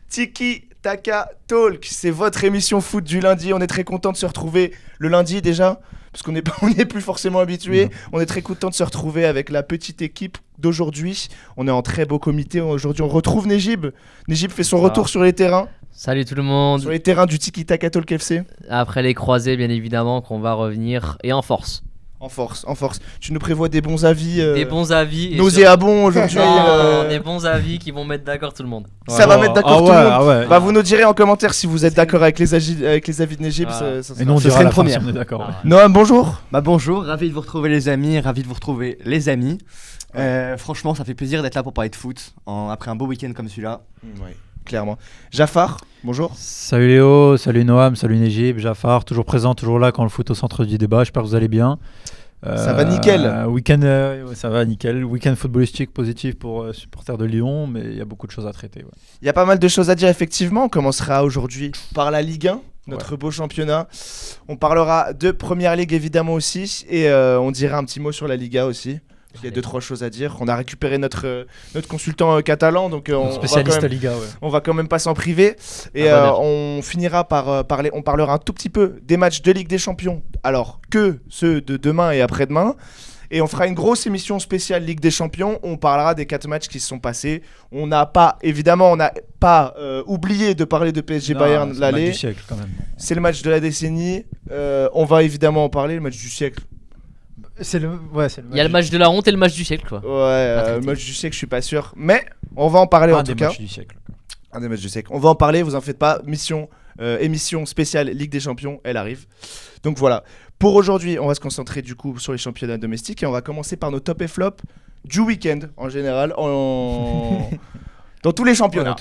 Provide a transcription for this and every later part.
Tiki Taka Talk, c'est votre émission foot du lundi. On est très content de se retrouver le lundi déjà, parce qu'on n'est plus forcément habitué. On est très content de se retrouver avec la petite équipe d'aujourd'hui. On est en très beau comité. Aujourd'hui, on retrouve Nejib. Nejib fait son retour sur les terrains. Salut tout le monde. Sur les terrains du Tiki Taka Talk FC. Après les croisés, bien évidemment, qu'on va revenir et en force. En force. Tu nous prévois des bons avis. Des bons avis. Nauséabonds aujourd'hui. Des bons avis qui vont mettre d'accord tout le monde. Ça va mettre d'accord tout le monde. Ouais. Bah, vous nous direz en commentaire si vous êtes d'accord avec les avis de Nejib. Et nous on dira la première. On est d'accord. Noam, bonjour. Bah bonjour, ravi de vous retrouver les amis, franchement, ça fait plaisir d'être là pour parler de foot après un beau week-end comme celui-là. Ouais, clairement. Jafar, bonjour. Salut Léo, salut Noam, salut Nejib, Jafar, toujours présent, toujours là quand le foot au centre du débat. J'espère que vous allez bien. Ça va nickel. Ça va nickel. Week-end footballistique positif pour supporters de Lyon, mais il y a beaucoup de choses à traiter. Ouais. Il y a pas mal de choses à dire, effectivement. On commencera aujourd'hui par la Ligue 1, notre beau championnat. On parlera de Première Ligue évidemment aussi, et on dira un petit mot sur la Liga aussi. Il y a 2-3 choses à dire. On a récupéré notre consultant catalan, donc spécialiste Liga. Ouais. On va quand même pas s'en priver. Et on finira par parler. On parlera un tout petit peu des matchs de Ligue des Champions. Alors que ceux de demain et après-demain. Et on fera une grosse émission spéciale Ligue des Champions. On parlera des 4 matchs qui se sont passés. On n'a pas oublié de parler de PSG Bayern l'aller. C'est le match du siècle quand même. C'est le match de la décennie. On va évidemment en parler, le match du siècle. Il y a le match de la honte et le match du siècle, quoi. Le match du siècle, je suis pas sûr, mais on va en parler en tout cas. Un des matchs du siècle. On va en parler, vous en faites pas. Émission spéciale Ligue des Champions, elle arrive. Donc voilà. Pour aujourd'hui, on va se concentrer du coup sur les championnats domestiques et on va commencer par nos top et flop du week-end en général, dans tous les championnats.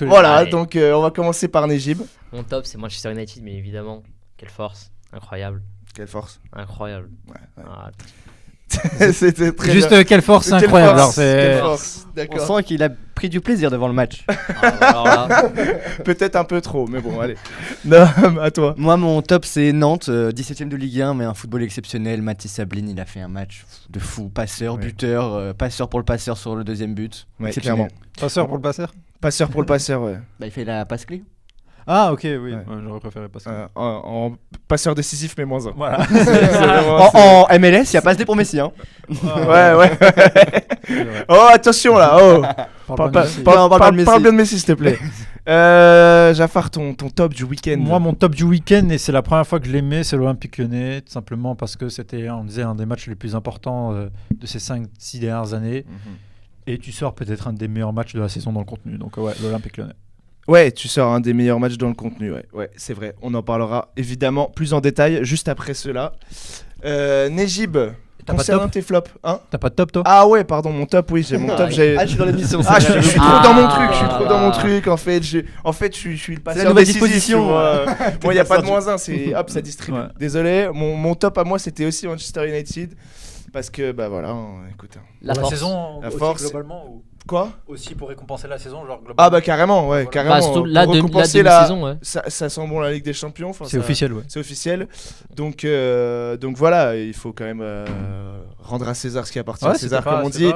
Donc on va commencer par Nejib. Mon top, c'est Manchester United, mais évidemment, quelle force, incroyable. Quelle force. Incroyable. Ouais. C'était très juste quelle force incroyable. Quelle force. On sent qu'il a pris du plaisir devant le match. Alors là. Peut-être un peu trop, mais bon, allez. Non, à toi. Moi, mon top, c'est Nantes, 17ème de Ligue 1, mais un football exceptionnel. Mathis Sablin, il a fait un match de fou. Passeur, buteur, passeur pour le passeur sur le deuxième but. Ouais, clairement. Passeur pour le passeur. Passeur pour le passeur, ouais. Bah, il fait la passe clé. Ah ok, oui, j'aurais préféré passer. En passeur décisif mais moins 1. Voilà. En MLS, il y a passe D pour Messi. Hein. Ouais. Oh attention là. Parle bien de Messi s'il te plaît. Jafar, ton top du week-end. Moi, mon top du week-end, et c'est la première fois que je l'aimais, c'est l'Olympique Lyonnais, tout simplement parce que c'était, on disait, un des matchs les plus importants de ces 5-6 dernières années. Et tu sors peut-être un des meilleurs matchs de la saison dans le contenu. Donc l'Olympique Lyonnais. Ouais, tu sors un des meilleurs matchs dans le contenu, ouais, c'est vrai. On en parlera évidemment plus en détail juste après cela. Nejib, concernant tes flops, hein ? T'as pas de top toi ? Ah ouais, pardon, mon top, oui, j'ai mon top. Je suis dans l'émission. Je suis trop dans mon truc, en fait, je suis le passeur nouvelle décisif. disposition. Moi, il n'y a pas de moins 1, c'est hop, ça distribue. Ouais. Désolé, mon top à moi, c'était aussi Manchester United. Parce que, bah voilà, écoute. La saison, la force. Globalement ou... Quoi ? Aussi pour récompenser la saison, genre globalement. Ah bah carrément, ouais, carrément. Bah, surtout la demi-saison, ouais. Ça sent bon la Ligue des Champions. C'est officiel, ouais. C'est officiel. Donc voilà, il faut quand même rendre à César ce qui appartient à César, comme on dit.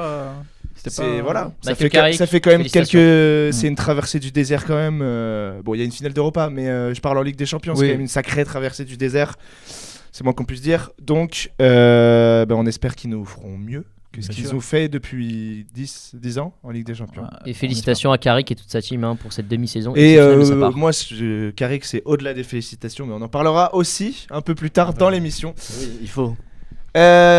Voilà. Ça fait quand même c'est une traversée du désert quand même. Bon, il y a une finale d'Europa, mais je parle en Ligue des Champions. C'est quand même une sacrée traversée du désert. C'est moins qu'on puisse dire. Donc, on espère qu'ils nous feront mieux que ce qu'ils ont fait depuis 10 ans en Ligue des Champions. Et félicitations à Carrick et toute sa team pour cette demi-saison. Et moi, Carrick, c'est au-delà des félicitations, mais on en parlera aussi un peu plus tard dans l'émission. Oui, il faut.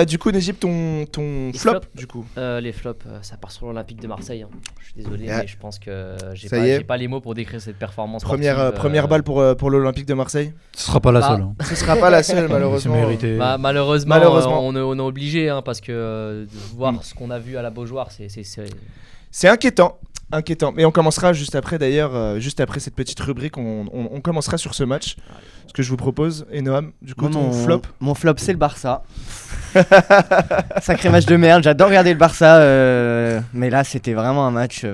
Du coup, Nejib, ton flop, du coup. Les flops, ça part sur l'Olympique de Marseille. Hein. Je suis désolé, mais je pense que j'ai pas les mots pour décrire cette performance. Première balle pour l'Olympique de Marseille. Ce sera pas la seule. Ce sera pas la seule, malheureusement. Malheureusement. On est obligé, parce que de voir ce qu'on a vu à la Beaujoire, c'est inquiétant. Mais on commencera juste après, d'ailleurs, juste après cette petite rubrique, on commencera sur ce match. Ce que je vous propose, et Noam, du coup, ton flop. Mon flop, c'est le Barça. Sacré match de merde, j'adore regarder le Barça, mais là, c'était vraiment un match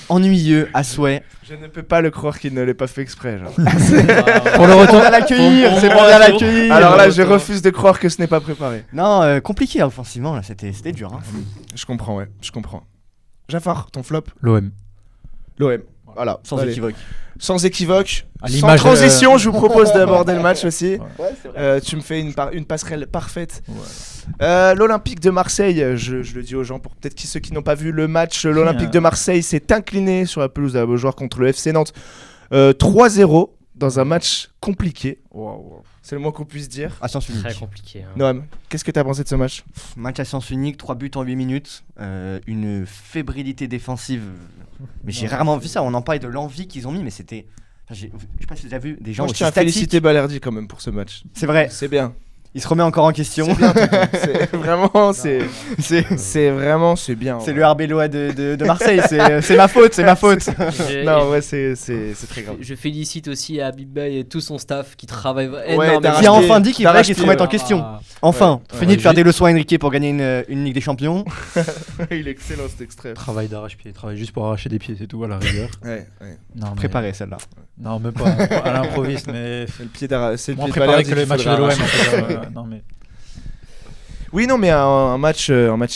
ennuyeux à souhait. Je ne peux pas le croire qu'il ne l'ait pas fait exprès. Genre. Pour le retour à l'accueillir, c'est bon à l'accueillir. Alors là, je refuse de croire que ce n'est pas préparé. Non, compliqué offensivement, là, c'était dur. Hein. Je comprends, ouais, je comprends. Jafar, ton flop? L'OM. L'OM, voilà. Sans équivoque. Sans équivoque. Sans l'image transition, je vous propose d'aborder le match aussi. Ouais, c'est vrai. Tu me fais une passerelle parfaite. Ouais. L'Olympique de Marseille, je le dis aux gens pour peut-être ceux qui n'ont pas vu le match, l'Olympique de Marseille s'est incliné sur la pelouse à la Beaujoire contre le FC Nantes 3-0 dans un match compliqué. Wow. C'est le moins qu'on puisse dire. À sens unique. Très compliqué. Hein. Noam, qu'est-ce que tu as pensé de ce match? Match à sens unique, 3 buts en 8 minutes, une fébrilité défensive. Mais j'ai rarement vu ça, on en parlait de l'envie qu'ils ont mis, mais c'était... je sais pas si vous avez vu des gens aussi statiques. Je tiens à féliciter Balerdi quand même pour ce match. C'est vrai. C'est bien. Il se remet encore en question. C'est bien. C'est vraiment, c'est bien. C'est le RB-Loa de Marseille. C'est ma faute. Non, ouais, c'est très grave. Je félicite aussi Habib Beye et tout son staff qui travaille énormément. Qui a enfin dit qu'il fallait qu'ils se remettent en question. Enfin, fini de faire des leçons à Enrique pour gagner une Ligue des Champions. Il est excellent cet extrait. Travail d'arrache-pied, travail juste pour arracher des pieds, c'est tout à la rigueur. Ouais. Non, mais... Préparé celle-là. Non, même pas à l'improviste, mais. C'est le pied d'arrache. Moins préparé que les matchs de l'OM. Non, mais. Oui, non, mais un match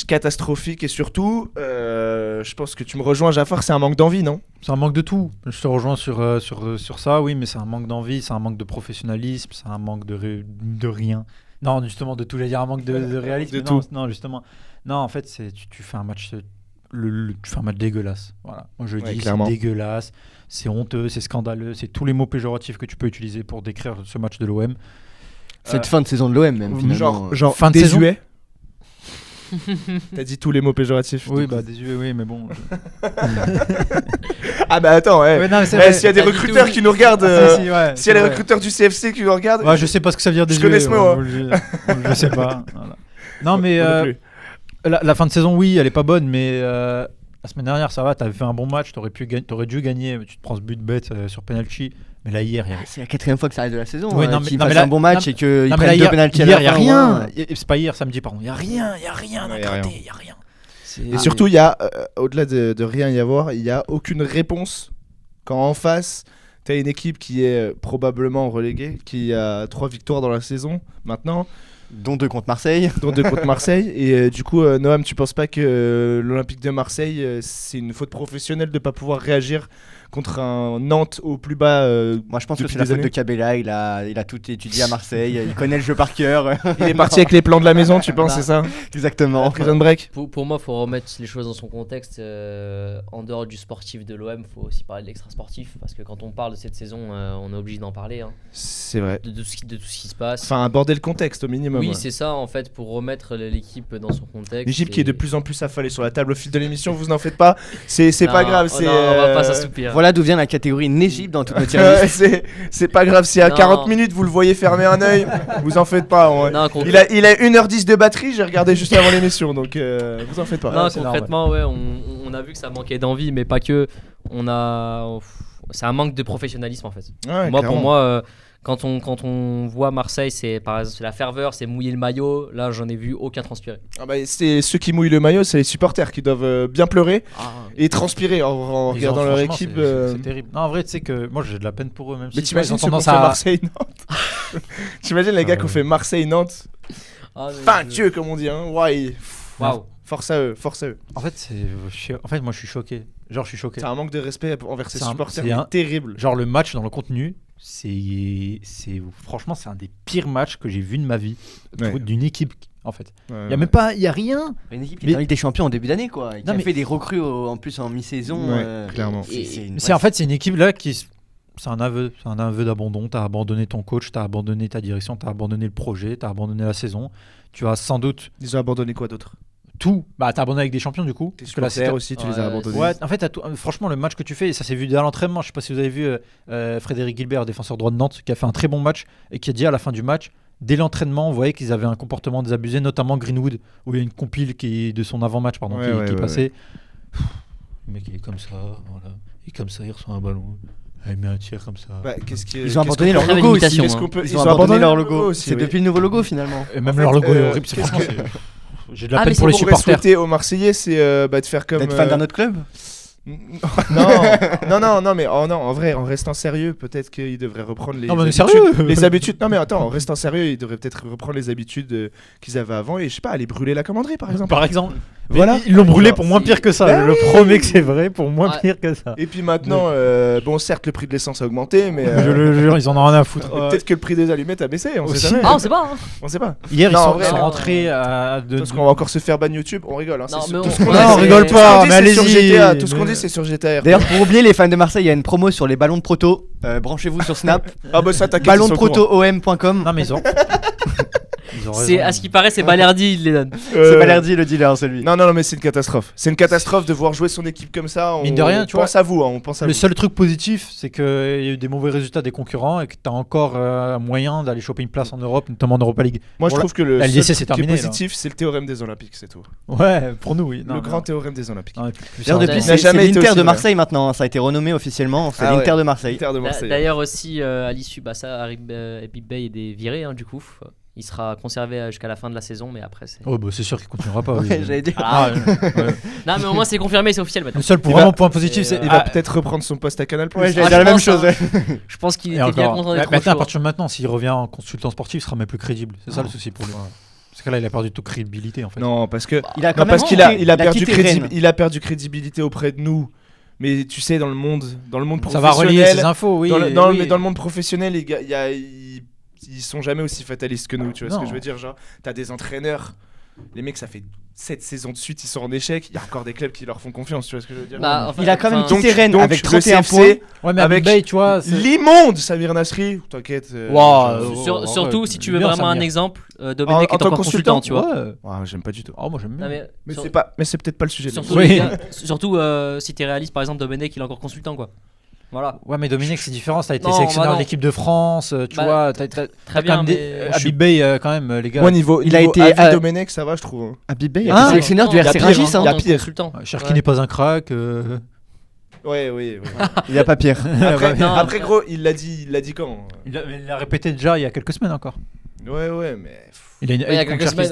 catastrophique et surtout, je pense que tu me rejoins, Jafar, c'est un manque d'envie, non? C'est un manque de tout. Je te rejoins sur ça, oui, mais c'est un manque d'envie, c'est un manque de professionnalisme, c'est un manque de rien. Non, justement, de tout, j'allais dire un manque de réalisme. De tout. Non, justement. Non, en fait, tu fais un match. Tu fais un match dégueulasse. Voilà. Moi, je dis, clairement. C'est dégueulasse, c'est honteux, c'est scandaleux, c'est tous les mots péjoratifs que tu peux utiliser pour décrire ce match de l'OM. Cette fin de saison de l'OM, même, finalement. Genre fin de désuet. T'as dit tous les mots péjoratifs. Oui, bah désuet, oui, mais bon. Ah bah attends, s'il y a des recruteurs qui nous regardent, s'il y a des recruteurs du CFC qui nous regardent. Ouais, je sais pas ce que ça veut dire désuet. Je connais ce mot. Je sais pas. Voilà. Non, mais la fin de saison, oui, elle est pas bonne, mais la semaine dernière, ça va, t'avais fait un bon match, t'aurais dû gagner, tu te prends ce but bête sur penalty. Mais là, hier, c'est la 4e fois que ça arrive de la saison. Oui, qu'il fasse un bon match et qu'il prenne 2 penaltys à la fin. Il y a rien. C'est pas hier, samedi, pardon. Il y a rien à gratter. Il y a rien. Et surtout, il y a, au-delà de rien y avoir, il y a aucune réponse quand en face, t'as une équipe qui est probablement reléguée, qui a 3 victoires dans la saison maintenant. Dont 2 contre Marseille. Et du coup, Noam, tu penses pas que l'Olympique de Marseille, c'est une faute professionnelle de pas pouvoir réagir contre un Nantes au plus bas? Moi, je pense que c'est la faute de Cabella. Il a tout étudié à Marseille. Il connaît le jeu par cœur. Il est parti avec les plans de la maison, tu penses, c'est ça? Exactement. Prison break. Pour moi, il faut remettre les choses dans son contexte. En dehors du sportif de l'OM, il faut aussi parler de l'extra-sportif. Parce que quand on parle de cette saison, on est obligé d'en parler. Hein. C'est vrai. De tout ce qui se passe. Enfin, aborder le contexte au minimum. Oui, c'est ça, en fait, pour remettre l'équipe dans son contexte. L'équipe qui est de plus en plus affalée sur la table au fil de l'émission, vous n'en faites pas. C'est pas grave. On va pas s'assoupir. Voilà d'où vient la catégorie Négible dans toute notre tier. C'est pas grave, si à 40 minutes vous le voyez fermer un œil, vous en faites pas. Il a 1h10 de batterie, j'ai regardé juste avant l'émission, donc vous en faites pas. Non, concrètement, on a vu que ça manquait d'envie, mais pas que. C'est un manque de professionnalisme en fait. Ouais, pour moi, quand on voit Marseille, c'est par exemple la ferveur, c'est mouiller le maillot. Là, j'en ai vu aucun transpirer. Ah bah, c'est ceux qui mouillent le maillot, c'est les supporters qui doivent bien pleurer et transpirer en regardant leur équipe. C'est terrible. Non, en vrai, tu sais que moi j'ai de la peine pour eux, même mais t'imagines ceux qui ont fait Marseille-Nantes. T'imagines les gars qui ont fait Marseille-Nantes. Enfin, Dieu, comme on dit, hein. Waouh. Force à eux. En fait, moi je suis choqué. Genre, je suis choqué. C'est un manque de respect envers ces supporters terrible. Genre, le match dans le contenu, franchement, c'est un des pires matchs que j'ai vu de ma vie. D'une équipe, en fait. Il y a même pas, il y a rien. Une équipe qui est en Ligue des Champions en début d'année, quoi. Qui a fait des recrues en plus en mi-saison. Clairement. C'est une équipe là qui. C'est un aveu d'abandon. T'as abandonné ton coach, t'as abandonné ta direction, t'as abandonné le projet, t'as abandonné la saison. Tu as sans doute. Ils ont abandonné quoi d'autre? Tout. Bah, t'as abandonné avec des champions du coup. Tes supporters aussi, tu les as abandonnés. Ouais, en fait, franchement, le match que tu fais, et ça s'est vu dès l'entraînement. Je sais pas si vous avez vu Frédéric Guilbert, défenseur droit de Nantes, qui a fait un très bon match et qui a dit à la fin du match, dès l'entraînement, on voyait qu'ils avaient un comportement désabusé, notamment Greenwood, où il y a une compile de son avant-match qui est passée. Le mec, il est comme ça, voilà. Et comme ça, il reçoit un ballon. Il met un tir comme ça. Ils ont abandonné leur logo aussi. Ils ont abandonné leur logo. C'est depuis le nouveau logo finalement. Et même leur logo est horrible. J'ai de la peine pour les supporters. Souhaiter aux Marseillais, c'est de faire comme. D'être fan d'un autre club. Non, mais en vrai, en restant sérieux, peut-être qu'il devrait reprendre les habitudes. Non, mais attends, en restant sérieux, il devrait peut-être reprendre les habitudes qu'ils avaient avant et je sais pas, aller brûler la commanderie par exemple. Voilà. Ils l'ont brûlé pour moins pire que ça. Je le promets que c'est vrai, pour moins pire que ça. Et puis maintenant, bon, certes, le prix de l'essence a augmenté, mais. Je le jure, ils en ont rien à foutre. Peut-être que le prix des allumettes a baissé, on sait jamais. Ah, on sait pas. On sait pas. Hier, ils sont rentrés à. Parce qu'on va encore se faire ban YouTube, on rigole. Non, on rigole pas, mais allez-y. Tout ce qu'on dit, c'est sur GTA. D'ailleurs, pour oublier les fans de Marseille, il y a une promo sur les ballons de proto. Branchez-vous sur Snap. Ah bah ça, t'inquiète. Ballondeprotoom.com. Non, mais ils ont. C'est, à ce qui paraît, c'est Balerdi, il les donne. C'est Balerdi le dealer, celui. Non, mais c'est une catastrophe. C'est une catastrophe de voir jouer son équipe comme ça. Mine de rien, tu vois. On pense à vous. Le seul truc positif, c'est qu'il y a eu des mauvais résultats des concurrents et que t'as encore moyen d'aller choper une place en Europe, notamment en Europa League. Moi, je trouve que le LDC, seul c'est truc qui est terminé, positif, c'est le théorème des Olympiques, c'est tout. Ouais, pour nous, oui. Le grand théorème des Olympiques. D'ailleurs, depuis, c'est l'Inter de Marseille maintenant. Ça a été renommé officiellement. C'est l'Inter de Marseille. D'ailleurs aussi, à l'issue, ça arrive, Habib Beye est viré, du coup. Il sera conservé jusqu'à la fin de la saison, mais après c'est. Oh bah c'est sûr qu'il continuera pas. J'allais dire. Non mais au moins c'est confirmé, c'est officiel maintenant. Le seul vraiment point positif, c'est il va peut-être reprendre son poste à Canal+. Ouais, j'allais dire la même chose. Je pense qu'il était bien content d'être. Maintenant, à partir de maintenant, s'il revient en consultant sportif, il sera même plus crédible. C'est ça le souci pour lui. Parce que là, il a perdu toute crédibilité en fait. Non, parce que il a perdu crédibilité auprès de nous. Mais tu sais, dans le monde professionnel, ça va relier ces infos, oui. Mais dans le monde professionnel, ils sont jamais aussi fatalistes que nous, tu vois ce que je veux dire, genre t'as des entraîneurs, les mecs ça fait 7 saisons de suite ils sont en échec, il y a encore des clubs qui leur font confiance, tu vois ce que je veux dire. Il a quand même quitté Rennes avec 31 points. Ouais, mais avec Bay, tu vois, l'immonde Samir Nasri, t'inquiète. Surtout si tu veux vraiment un exemple, Domenech est encore consultant, tu vois. Ouais, j'aime pas du tout. Oh, moi j'aime bien. Mais c'est peut-être pas le sujet. Surtout si t'es réaliste, par exemple Domenech il est encore consultant quoi. Voilà. Ouais, mais Dominique, c'est différent. Ça a été sélectionneur de l'équipe de France. Tu vois, très bien. Habib Beye, quand même, les gars. Moi, il a été. Dominique, ça va, je trouve. Habib Beye, sélectionneur du RC Rungis. Il y a pire. Cherki n'est pas un crack. Oui. Il n'y a pas pire. Après, gros, il l'a dit quand il l'a répété déjà il y a quelques semaines encore. Ouais, mais. Il y a quelques semaines,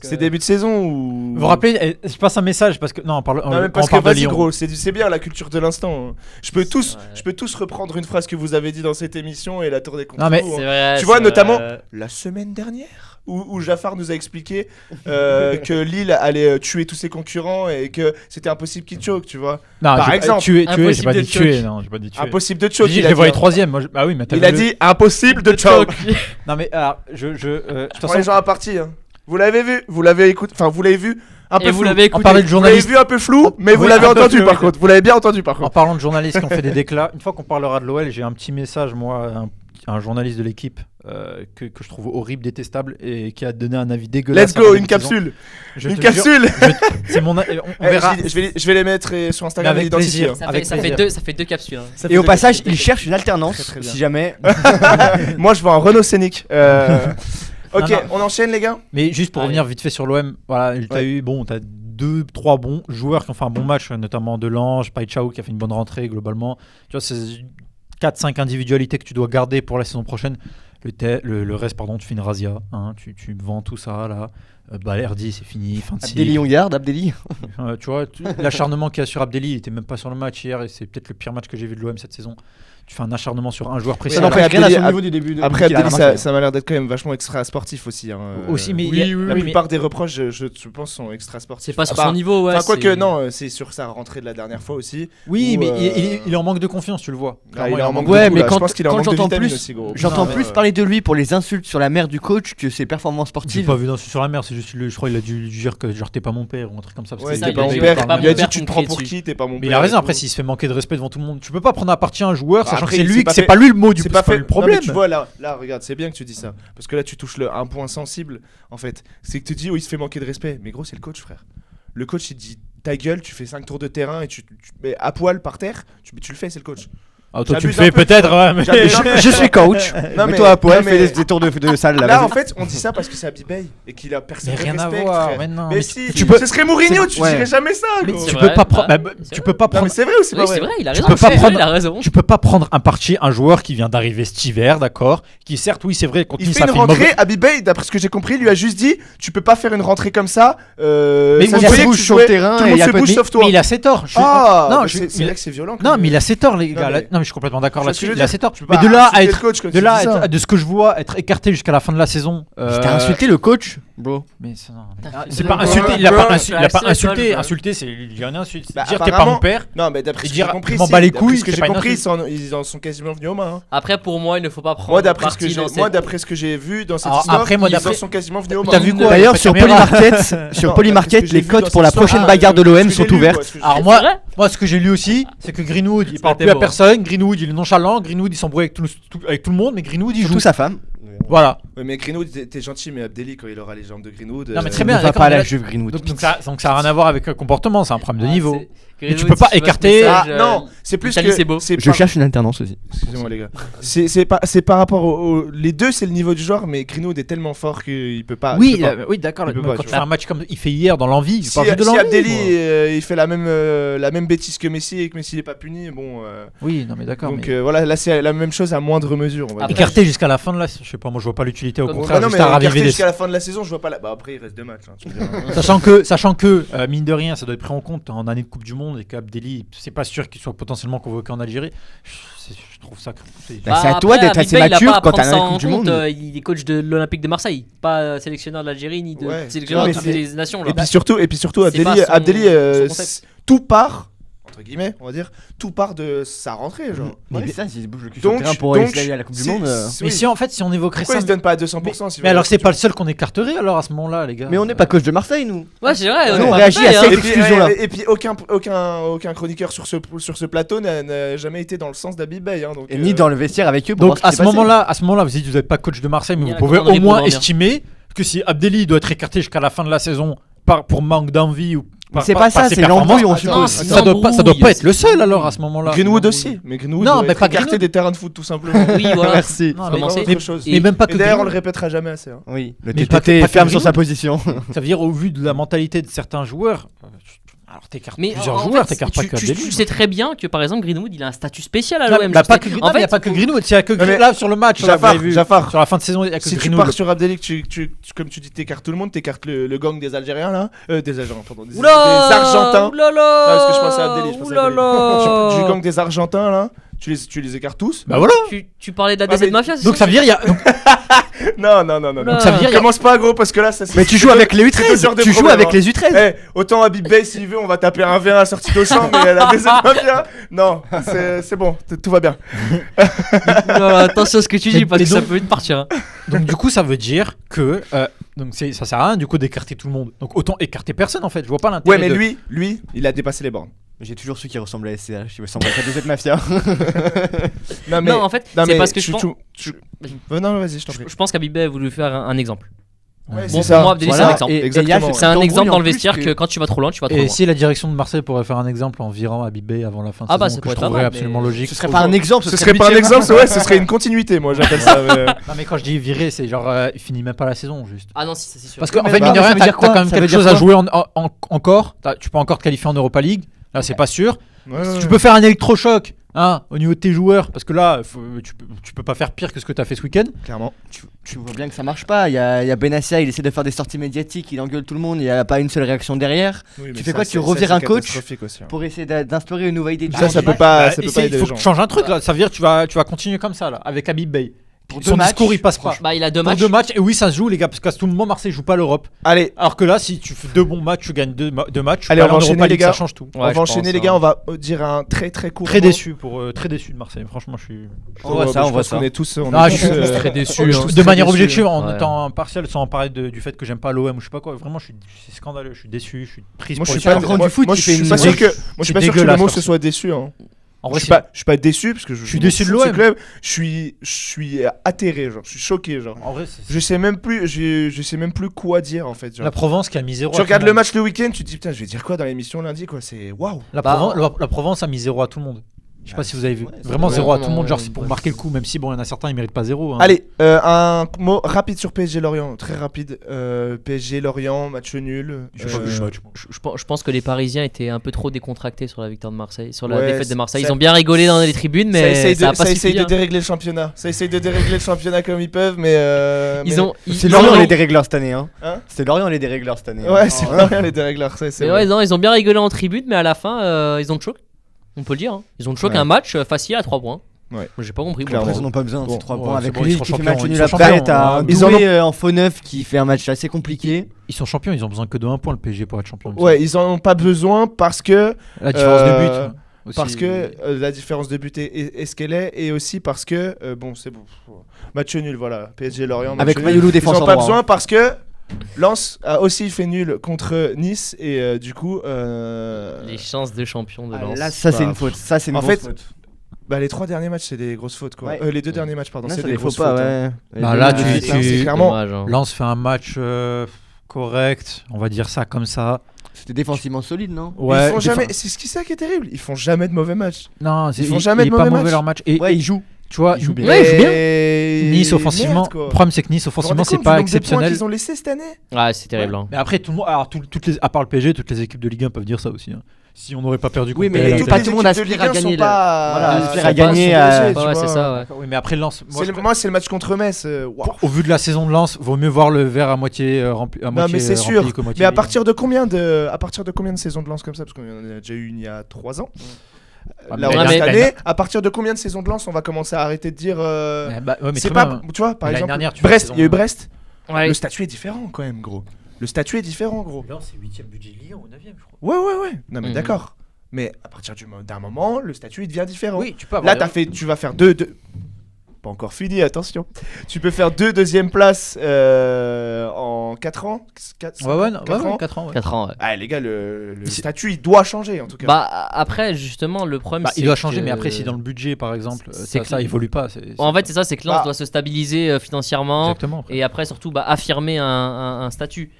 c'est début de saison ou. Vous vous rappelez, je passe un message parce que. Non, parce que vas-y, gros, c'est bien la culture de l'instant. Je peux tous reprendre une phrase que vous avez dit dans cette émission et la tourner contre vous. C'est vrai, tu vois, notamment la semaine dernière où Jaffar nous a expliqué que Lille allait tuer tous ses concurrents et que c'était impossible qu'il choque, tu vois. Non, par exemple, tuer, j'ai pas dit tuer. Non, j'ai pas dit tuer. Impossible de choke. Je les voyais troisième. Ah oui, mais il a dit impossible de choke. Non mais alors, prends les gens à partie. Vous l'avez vu, vous l'avez écouté, enfin vous l'avez vu un peu flou. Vous l'avez écouté. Vous l'avez vu un peu flou, mais vous l'avez entendu par contre. Vous l'avez bien entendu par contre. En parlant de journalistes qui ont fait des déclats, une fois qu'on parlera de l'OL, j'ai un petit message, moi, un journaliste de l'équipe que je trouve horrible, détestable et qui a donné un avis dégueulasse. Let's go, une capsule. Une capsule. C'est mon. On verra. Je vais les mettre sur Instagram. Avec plaisir. Ça fait deux capsules. Et au passage, il cherche une alternance. Si jamais. Moi, je veux un Renault Scénic. Ok, on enchaîne les gars. Mais juste pour revenir vite fait sur l'OM, voilà, t'as 2-3 bons joueurs qui ont fait un bon match, notamment Delange, Païchaou qui a fait une bonne rentrée globalement. Tu vois, c'est 4-5 individualités que tu dois garder pour la saison prochaine. Le reste, pardon, tu fais une razzia, hein, tu vends tout ça là. Balerdi, c'est fini. Abdelli, on garde Abdelli. Tu vois, l'acharnement qu'il y a sur Abdelli, il était même pas sur le match hier et c'est peut-être le pire match que j'ai vu de l'OM cette saison. Tu fais un acharnement sur un joueur précis. Ça n'empêche rien à son niveau du début. Après Abdelli, ça m'a l'air d'être quand même vachement extra sportif aussi. Aussi, mais la plupart des reproches, je pense, sont extra sportifs. C'est pas sur son niveau, ouais. Enfin, quoique, non, c'est sur sa rentrée de la dernière fois aussi. Oui, mais il est en manque de confiance, tu le vois. Il est en manque de. Mais je pense qu'il est en manque de vitamine aussi, gros. J'entends plus parler de lui pour les insultes sur la mère du coach que ses performances sportives. J'ai pas vu d'insultes sur la mère, c'est juste, je crois, il a dû dire que genre t'es pas mon père ou un truc comme ça. Ouais, t'es pas mon père. Il a dit tu te prends pour qui, t'es pas mon père. Mais il a raison. Après, s'il se fait manquer de respect devant tout le monde, tu peux pas prendre à partie un joueur sachant que c'est lui, que c'est pas lui le mot du le problème. Non, mais tu vois là regarde, c'est bien que tu dis ça parce que là tu touches un point sensible en fait, c'est que tu dis il se fait manquer de respect, mais gros c'est le coach frère. Le coach il dit ta gueule, tu fais 5 tours de terrain et tu mets à poil par terre, tu le fais, c'est le coach. Toi, tu le fais peut-être, mais je suis coach. Mais toi, Poel, fais des tours de salle. Là, en fait, on dit ça parce que c'est Abibay et qu'il a personne de respect. Rien à voir. Mais si, ce serait Mourinho, tu dirais jamais ça. Tu peux pas prendre. Tu peux pas prendre. Mais c'est vrai ou c'est pas vrai? C'est vrai, il a raison. Tu peux pas prendre un joueur qui vient d'arriver cet hiver, d'accord, qui certes, oui, c'est vrai, il fait une rentrée. Abibay, d'après ce que j'ai compris, lui a juste dit, tu peux pas faire une rentrée comme ça. Mais il se bouge sur le terrain. Tout le monde se bouge sauf toi. Mais il a assez tort. Non, c'est vrai que c'est violent. Non, mais il a assez tort, les gars. Non, mais je suis complètement d'accord là-dessus. Il a assez tort. Mais de là à être, de ce que je vois, être écarté jusqu'à la fin de la saison. T'as insulté le coach, bro. Mais c'est pas insulté. Il a pas insulté. Insulté, c'est il y a une insulte. Dire t'es pas mon père. Non, mais d'après ce que j'ai compris, m'en bats les couilles. Ce que j'ai compris, ils en sont quasiment venus aux mains. Après, pour moi, il ne faut pas prendre. Moi, d'après ce que j'ai vu dans cette histoire, ils en sont quasiment venus aux mains. T'as vu quoi? D'ailleurs, sur Polymarket, les codes pour la prochaine bagarre de l'OM sont ouvertes. Alors moi, ce que j'ai lu aussi, c'est que Greenwood, il parle plus à personne. Greenwood, il est nonchalant. Greenwood, il s'embrouille avec tout le monde, mais Greenwood, il joue. Surtout sa femme. Voilà. Ouais, mais Greenwood, t'es gentil, mais Abdelli, quand il aura les jambes de Greenwood. Non, mais très bien. Il va pas à la Juve, Greenwood. Donc ça a rien à voir avec le comportement, c'est un problème de niveau. Et tu peux pas écarter. Non, c'est plus que. Je cherche une alternance aussi. Excusez-moi, les gars. C'est par rapport les deux, c'est le niveau du joueur, mais Greenwood est tellement fort qu'il peut pas. Oui, d'accord. Quand tu fais un match comme il fait hier dans l'envie, si Abdelli il fait la même bêtise que Messi et que Messi n'est pas puni, bon. Oui, non, mais d'accord. Donc voilà, là c'est la même chose à moindre mesure. Écarté jusqu'à la fin de la saison, je sais pas, moi je vois pas l'utilité, au contraire. Non, mais écarté jusqu'à la fin de la saison, je vois pas. Bah après, il reste 2 matchs. Sachant que mine de rien, ça doit être pris en compte en année de Coupe du Monde et qu'Abdelli, c'est pas sûr qu'il soit potentiellement convoqué en Algérie. Je trouve ça. C'est à toi d'être assez mature quand t'as la Coupe du Monde. Il est coach de l'Olympique de Marseille, pas sélectionneur de l'Algérie ni de sélectionneur de toutes les nations. Et puis surtout, Abdelli, tout part. Entre guillemets, on va dire, tout part de sa rentrée, genre. Mais ça, s'il bouge le cul sur le terrain pour aller à la Coupe du Monde. Mais si on évoquerait ça. Pourquoi il se donne pas à 200%? Mais alors, c'est pas le seul qu'on écarterait alors à ce moment-là, les gars. Mais on n'est pas coach de Marseille, nous. Ouais, c'est vrai. Nous, on réagit à cette exclusion-là. Et puis, aucun chroniqueur sur ce plateau n'a jamais été dans le sens d'Abibay. Et ni dans le vestiaire avec eux. Donc, à ce moment-là, vous dites, vous n'êtes pas coach de Marseille, mais vous pouvez au moins estimer que si Abdelli doit être écarté jusqu'à la fin de la saison pour manque d'envie ou. C'est pas ça, c'est l'embrouille, on suppose. Ça doit pas être le seul alors à ce moment-là. Greenwood aussi, mais Greenwood doit être écarté des terrains de foot tout simplement. Oui, voilà. Merci. Mais même pas que. Et d'ailleurs, on le répétera jamais assez. Oui, le TTT est ferme sur sa position. Ça veut dire au vu de la mentalité de certains joueurs. Alors t'écartes plusieurs joueurs, t'écartes pas que Abdelli. Tu sais très bien que par exemple Greenwood il a un statut spécial à l'OM. Il n'y a pas que Greenwood, il y a que là sur le match. Jafar, sur la fin de saison, il y a que si Greenwood. Tu pars sur Abdelli, comme tu dis, t'écartes tout le monde, t'écartes le gang des Algériens là, des Argentins. Parce que je pense à Abdelli, du gang des Argentins là. Tu les écartes tous. Bah voilà. Tu parlais de la DZ Mafia. Donc ça veut dire il y a. Non. Donc ça veut dire commence pas gros parce que là ça. Mais tu joues avec les U13. Tu joues avec les U13. Autant Abibay s'il veut, on va taper un V1 à la sortie d'Auchan, mais la DZ Mafia. Non, c'est bon, tout va bien. Attention à ce que tu dis parce que ça peut vite partir. Donc du coup ça veut dire que ça sert à rien du coup d'écarter tout le monde. Donc autant écarter personne en fait. Je vois pas l'intérêt. Ouais, mais lui, il a dépassé les bornes. J'ai toujours su qu'il ressemblait à SCH, il ressemble à la DZ Mafia. Non, en fait, c'est parce que je pense. Non, vas-y, je t'en prie. Je pense qu'Abibay a voulu faire un exemple. Ouais, bon, pour moi, Abdelli, c'est un exemple. Exactement. C'est un exemple dans le vestiaire que quand tu vas trop loin, tu vas trop loin. Et si la direction de Marseille pourrait faire un exemple en virant Abibay avant la fin de saison, que je trouverais absolument logique. Ce serait pas un exemple, ce serait pas un exemple, ouais, ce serait une continuité, moi j'appelle ça. Non, mais quand je dis virer, c'est genre il finit même pas la saison juste. Ah non, si, ça c'est sûr. Parce qu'en fait, mine de rien, t'as quand même quelque chose à jouer encore. Tu peux encore te qualifier en Europa League. Là, c'est pas sûr. Tu peux faire un électrochoc au niveau de tes joueurs, parce que là, tu peux pas faire pire que ce que tu as fait ce week-end. Clairement. Tu vois bien que ça marche pas. Il y a Benassia, il essaie de faire des sorties médiatiques, il engueule tout le monde, il n'y a pas une seule réaction derrière. Oui, tu fais quoi? Tu revires un coach pour essayer d'instaurer une nouvelle idée. Ça peut pas aider les gens. Il faut que tu changes un truc là. Ça veut dire que tu vas continuer comme ça là, avec Abibay. Son discours il passe pas. Bah il a 2 matchs. 2 matchs et oui ça se joue les gars parce qu'à tout moment Marseille joue pas l'Europe. Allez. Alors que là si tu fais 2 bons matchs tu gagnes 2 matchs. Allez on va enchaîner les gars. Ça change tout. On va enchaîner les gars. On va dire un très très court. Très déçu de Marseille. Franchement je suis. On voit ça. On est tous. Je suis très déçu. De manière objective en étant impartial sans parler du fait que j'aime pas l'OM ou je sais pas quoi. Vraiment c'est scandaleux. Je suis déçu. Je suis triste. Moi je suis pas grand du foot. Moi je suis pas sûr que le mot ce soit déçu. En vrai, je suis pas déçu parce que je suis déçu de l'OM. Je suis atterré, genre, je suis choqué, genre. En vrai, je sais même plus quoi dire en fait. Genre. La Provence qui a mis 0. Tu regardes le match le week-end, tu te dis putain, je vais dire quoi dans l'émission lundi quoi, c'est waouh. La Provence a mis 0 à tout le monde. Je sais pas si vous avez vu. Vraiment 0 à tout le monde, genre c'est pour marquer le coup, même si bon, il y en a certains, ils méritent pas 0. Hein. Allez, un mot rapide sur PSG Lorient, très rapide. PSG Lorient, match nul. Je pense que les Parisiens étaient un peu trop décontractés sur la victoire de Marseille, sur la défaite de Marseille. Ils ont bien rigolé dans les tribunes, mais ça essaye de dérégler le championnat. Ça essaye de dérégler le championnat comme ils peuvent, mais c'est Lorient les dérégleurs cette année. C'est Lorient les dérégleurs cette année. Ouais, c'est Lorient les dérégleurs. Ils ont bien rigolé en tribune, mais à la fin, ils ont choqué. On peut le dire. Ils ont choqué un match facile à 3 points. Ouais. J'ai pas compris. Après, ils n'ont pas besoin de ces 3 points. Avec lui qui fait match nul après, t'as un doué en faux neuf qui fait un match assez compliqué. Ils sont champions, ils ont besoin que de 1 point le PSG pour être champion. Ouais, ils en ont pas besoin parce que la différence de but. Aussi, parce que la différence de but est ce qu'elle est, et aussi parce que c'est bon. Match nul, voilà. PSG Lorient. Avec Mayoulou défenseur droit. Ils n'ont pas besoin parce que Lens a aussi fait nul contre Nice et du coup les chances de champion de Lens. Là, ça c'est une faute. Ça c'est une grosse faute. Les 3 derniers matchs c'est des grosses fautes quoi. Les 2 derniers matchs pardon, là, c'est des grosses fautes. Là tu clairement Lens fait un match correct, on va dire ça comme ça. C'était défensivement solide, non? Ouais. Ils font jamais. C'est ça qui est terrible. Ils font jamais de mauvais matchs. Non, ils font jamais de mauvais matchs. Leur match. Et ils jouent. Tu vois, ils jouent bien. Ouais, ils jouent bien. Nice offensivement. Le problème c'est que Nice offensivement c'est pas exceptionnel. Ils ont laissé cette année. Ouais, c'est terrible. Mais après tout le monde, alors à part le PSG, toutes les équipes de Ligue 1 peuvent dire ça aussi. Si on n'aurait pas perdu. Oui, mais pas tout le monde aspire à gagner. Aspire à gagner. Ouais, c'est ça. Oui, mais après Lens. Moi, c'est le match contre Metz. Au vu de la saison de Lens, vaut mieux voir le verre à moitié rempli. Non, mais c'est sûr. Mais à partir de combien de saisons de Lens comme ça, parce qu'on en a déjà eu une il y a 3 ans. Cette année, à partir de combien de saisons de Lens on va commencer à arrêter de dire c'est pas, tu vois, par exemple Brest, il y a eu Brest. Le statut est différent quand même, gros. Le statut est différent, gros. Lens c'est 8ème budget de Ligue 1 ou 9ème, je crois. Ouais. Non mais d'accord. Mais à partir d'un moment, le statut il devient différent. Oui, tu peux avoir. Là, tu vas faire deux. Pas encore fini, attention. Tu peux faire 2 deuxièmes places en 4 ans. 4 ans. 4 ans. Ah, les gars, le statut il doit changer en tout cas. Après, justement, le problème c'est. Il doit changer, mais après, si dans le budget par exemple, ça évolue pas. En fait, c'est ça, c'est que Lens doit se stabiliser financièrement. Exactement. Et après, surtout, affirmer un statut.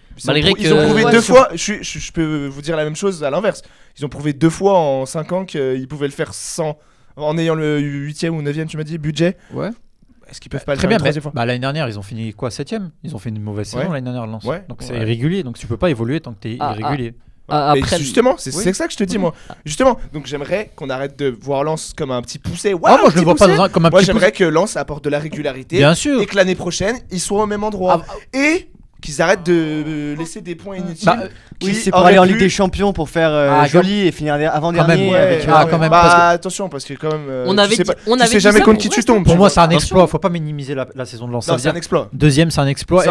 Ils ont prouvé 2 fois, je peux vous dire la même chose à l'inverse. Ils ont prouvé 2 fois en 5 ans qu'ils pouvaient le faire sans. En ayant le 8ème ou 9ème, tu m'as dit, budget. Ouais. Est-ce qu'ils peuvent pas le faire une 3e fois? L'année dernière, ils ont fini quoi, 7ème? Ils ont fait une mauvaise saison l'année dernière, Lens. Ouais. Donc c'est irrégulier, donc tu peux pas évoluer tant que t'es irrégulier. Après, justement, c'est ça que je te dis, moi. Justement, donc j'aimerais qu'on arrête de voir Lens comme un petit poussé. Moi, je le vois pas comme un petit poussé. Moi, j'aimerais que Lens apporte de la régularité. Bien sûr. Et que l'année prochaine, ils soient au même endroit. Et qu'ils arrêtent de laisser des points inutiles. C'est pour aller en Ligue des Champions pour faire joli et finir avant-dernier. Quand même. Attention, parce que quand même. Tu sais jamais contre qui tu tombes. Pour moi, c'est un exploit. Faut pas minimiser la saison de Lens. Non, c'est un exploit. 2ème, c'est un exploit.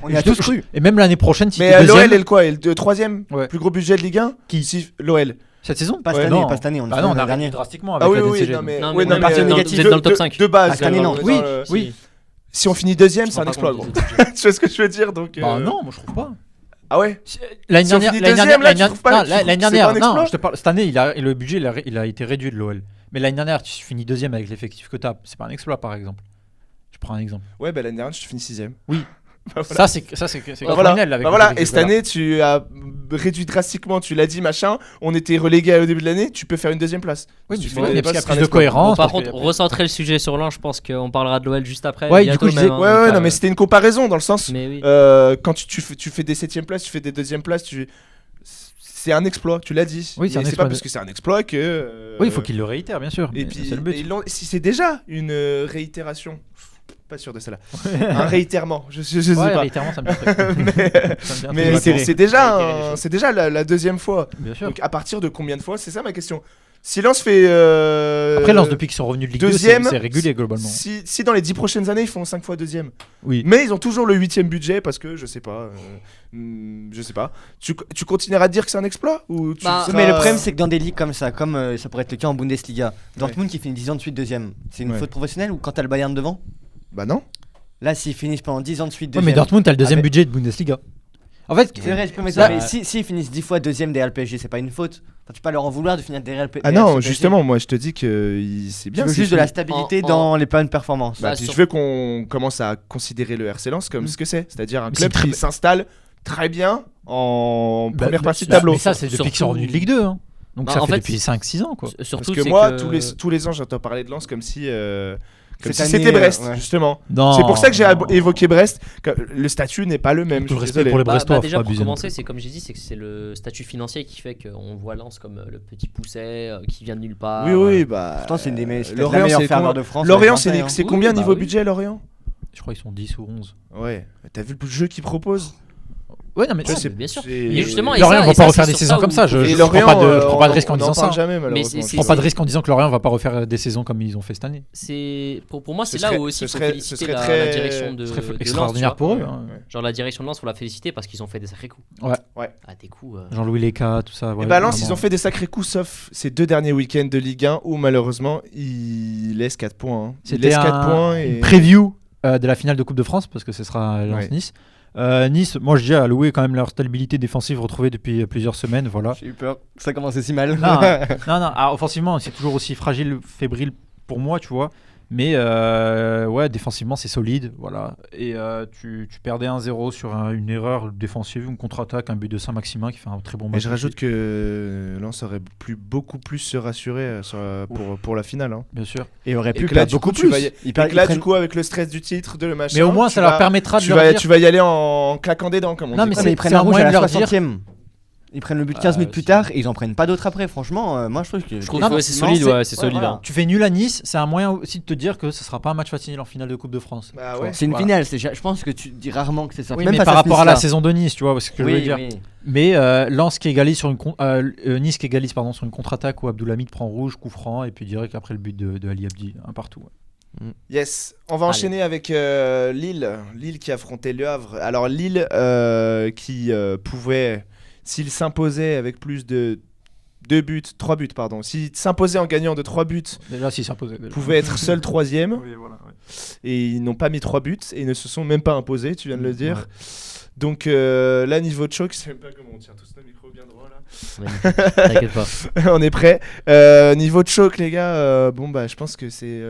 On y a tous cru. Et même l'année prochaine, si mais l'OL est le quoi? Le 3ème plus gros budget de Ligue 1? Qui? L'OL. Cette saison? Pas cette année. On a gagné drastiquement avec la DCG. Vous êtes dans le top 5. De base. Cette année, non. Oui. Si on finit 2ème, c'est un exploit, gros. Tu vois ce que je veux dire donc. Non, moi je trouve pas. Ah ouais. L'année dernière, non, je te parle. Cette année, le budget il a été réduit de l'OL. Mais l'année dernière, tu finis 2ème avec l'effectif que tu as. C'est pas un exploit, par exemple. Je prends un exemple. Ouais, l'année dernière, tu finis 6ème. Oui. Ça c'est criminel. Voilà. Et cette année, tu as réduit drastiquement. Tu l'as dit, machin. On était relégués au début de l'année. Tu peux faire une 2ème place. Oui, mais il y a plus de cohérence. Par contre, recentrer le sujet sur Lens, je pense qu'on parlera de l'OL juste après. Ouais, du coup, je disais. Ouais, non, mais c'était une comparaison dans le sens. Quand tu fais des 7ème places, tu fais des 2ème places, c'est un exploit, tu l'as dit. Oui, c'est pas parce que c'est un exploit que. Oui, il faut qu'il le réitère, bien sûr. Et puis, c'est le but. Si c'est déjà une réitération. Pas sûr de cela. Un réitèrement, je sais pas. Réitèrement, ça me fait. mais c'est déjà la 2ème fois. Bien sûr. Donc à partir de combien de fois? C'est ça ma question. Si Lens fait. Après, Lens, depuis qu'ils sont revenus de Ligue 2, c'est régulier globalement. Si dans les 10 prochaines années, ils font 5 fois 2ème. Oui. Mais ils ont toujours le 8ème budget parce que je sais pas. Tu continueras à dire que c'est un exploit ou Mais le problème, c'est que dans des ligues comme ça, comme ça pourrait être le cas en Bundesliga, Dortmund qui finit 10 ans de suite 2ème, c'est une faute professionnelle ou quand t'as le Bayern devant? Bah non. Là, s'ils finissent pendant 10 ans de suite 2ème. Ouais, mais Dortmund, t'as le 2ème budget de Bundesliga. En fait, c'est vrai, je peux mettre ça. Mais s'ils finissent 10 fois 2ème derrière le PSG, c'est pas une faute. Enfin, tu peux pas leur en vouloir de finir derrière le PSG. Ah non, justement, moi je te dis que c'est bien. Je veux juste de la stabilité dans les plans de performance. Je veux qu'on commence à considérer le RC Lens comme ce que c'est-à-dire un club qui s'installe très bien en première partie de tableau. Mais ça, c'est depuis qu'ils sont revenus de Ligue 2. Donc ça fait depuis 5-6 ans, quoi. Surtout parce que moi, tous les ans, j'entends parler de Lens comme si c'était Brest, justement. Non. C'est pour ça que j'ai évoqué Brest. Le statut n'est pas le même. Tout le respect pour les Brestois. Déjà, pour commencer, c'est comme j'ai dit, c'est le statut financier qui fait qu'on voit Lens comme le petit pousset qui vient de nulle part. Oui. Pourtant, c'est la meilleure ferveur de France. Lorient, c'est combien niveau budget, Lorient ? Je crois qu'ils sont 10 ou 11. Ouais. T'as vu le jeu qu'ils proposent ? Ouais, non, mais bien sûr. Mais justement, Lorient ne va pas refaire des saisons comme ça. Je prends pas de risque en disant ça. Je prends pas de risque en disant que Lorient va pas refaire des saisons comme ils ont fait cette année. Pour moi, c'est là où aussi il faut féliciter la direction de Lens. Extraordinaire pour eux. Genre la direction de Lens, faut la féliciter parce qu'ils ont fait des sacrés coups. Ouais. Des coups. Jean-Louis Léca, tout ça. Et Lens, ils ont fait des sacrés coups, sauf ces 2 derniers week-ends de Ligue 1 où malheureusement ils laissent 4 points. C'était une preview de la finale de Coupe de France parce que ce sera Lens-Nice. Nice, moi je dis à louer quand même leur stabilité défensive retrouvée depuis plusieurs semaines. Voilà. J'ai eu peur que ça commençait si mal. Non. Alors, offensivement, c'est toujours aussi fragile, fébrile pour moi, tu vois. Mais défensivement, c'est solide. Voilà. Et tu perdais 1-0 sur une erreur défensive, une contre-attaque, un but de Saint-Maximin qui fait un très bon match. Et je rajoute que Lens aurait beaucoup plus se rassurer pour la finale. Hein. Bien sûr. Et aurait pu perdre beaucoup plus. Du coup, avec le stress du titre, de le machin. Mais au moins, ça leur permettra de leur dire... Tu vas y aller en claquant des dents, comme on dit. Non, mais ils prennent un rouge à la 60e. Ils prennent le but 15 minutes plus tard et ils en prennent pas d'autres après. Franchement, moi je trouve que c'est solide. C'est solide. Voilà. Tu fais nul à Nice, c'est un moyen aussi de te dire que ce sera pas un match facile en finale de Coupe de France. C'est une finale. Je pense que tu dis rarement que c'est ça. Oui, même mais par rapport à la saison de Nice, tu vois ce que je veux dire. Mais Lens qui égalise sur Nice qui égalise sur une contre-attaque où Abdoulhamid prend rouge, coup franc et puis direct après le but de Ali Abdi, un partout. Yes, on va enchaîner avec Lille qui affrontait Le Havre. Alors Lille qui pouvait, s'il s'imposait avec plus de 3 buts, s'il s'imposait en gagnant de 3 buts, déjà s'il s'imposait, pouvait être seul 3ème. Oui, voilà, ouais. Et ils n'ont pas mis 3 buts et ils ne se sont même pas imposés, tu viens de le dire. Ouais. Donc là, niveau de choc, je sais même pas comment on tient tous nos micros bien droit là. T'inquiète pas. On est prêt. Niveau de choc, les gars, je pense que c'est...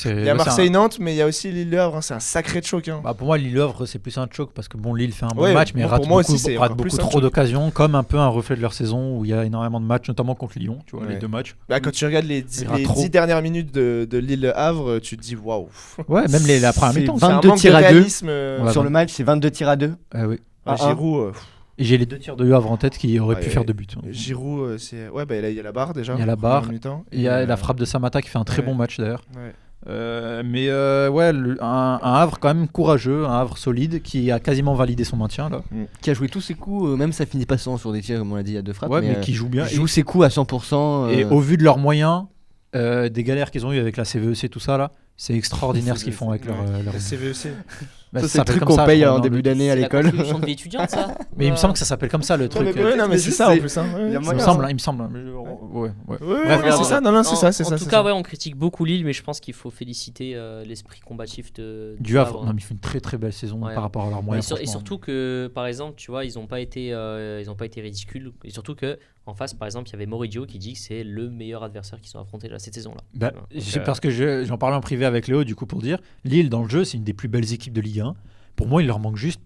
Il y a Marseille-Nantes, mais il y a aussi Lille-Le Havre. C'est un sacré choc. Pour moi, Lille-Le Havre, c'est plus un choc parce que Lille fait un bon match, mais rate beaucoup trop d'occasions, comme un peu un reflet de leur saison où il y a énormément de matchs, notamment contre Lyon. Tu vois, les 2 matchs. Quand tu regardes les 10 dernières minutes de Lille-Le Havre, tu te dis waouh. Ouais, même la première mi-temps. 22 tirs à 2 sur le match, c'est 22 tirs à 2. Oui. Giroud. Et j'ai les 2 tirs de Le Havre en tête qui auraient pu faire 2 buts. Giroud, c'est. Ouais, il y a la barre déjà. Il y a la barre. Il y a la frappe de Samata qui fait un très bon match d'ailleurs. Un Havre quand même courageux, un Havre solide qui a quasiment validé son maintien là. Qui a joué tous ses coups, même ça finit pas sur des tirs comme on l'a dit, il y a 2 frappes. Mais qui joue bien. Il joue ses coups à 100%. Et au vu de leurs moyens, des galères qu'ils ont eu avec la CVEC, tout ça là, c'est extraordinaire ce qu'ils font avec leur CVEC. C'est le truc qu'on paye en début d'année à l'école. C'est la contribution de vie étudiante, ça. Mais il me semble que ça s'appelle comme ça le truc. Mais c'est ça en plus. Il me semble. Ouais, c'est ça. Non, c'est ça. En tout cas, on critique beaucoup Lille, mais je pense qu'il faut féliciter l'esprit combatif du Havre. Non, mais ils font une très très belle saison par rapport à leurs moyens. Et surtout que, par exemple, tu vois, ils n'ont pas été ridicules. Et surtout que en face, par exemple, il y avait Moridio qui dit que c'est le meilleur adversaire qu'ils ont affronté cette saison-là. C'est parce que j'en parlais en privé avec Léo, du coup, pour dire Lille, dans le jeu, c'est une des plus belles équipes de Ligue 1. Pour moi, il leur manque juste...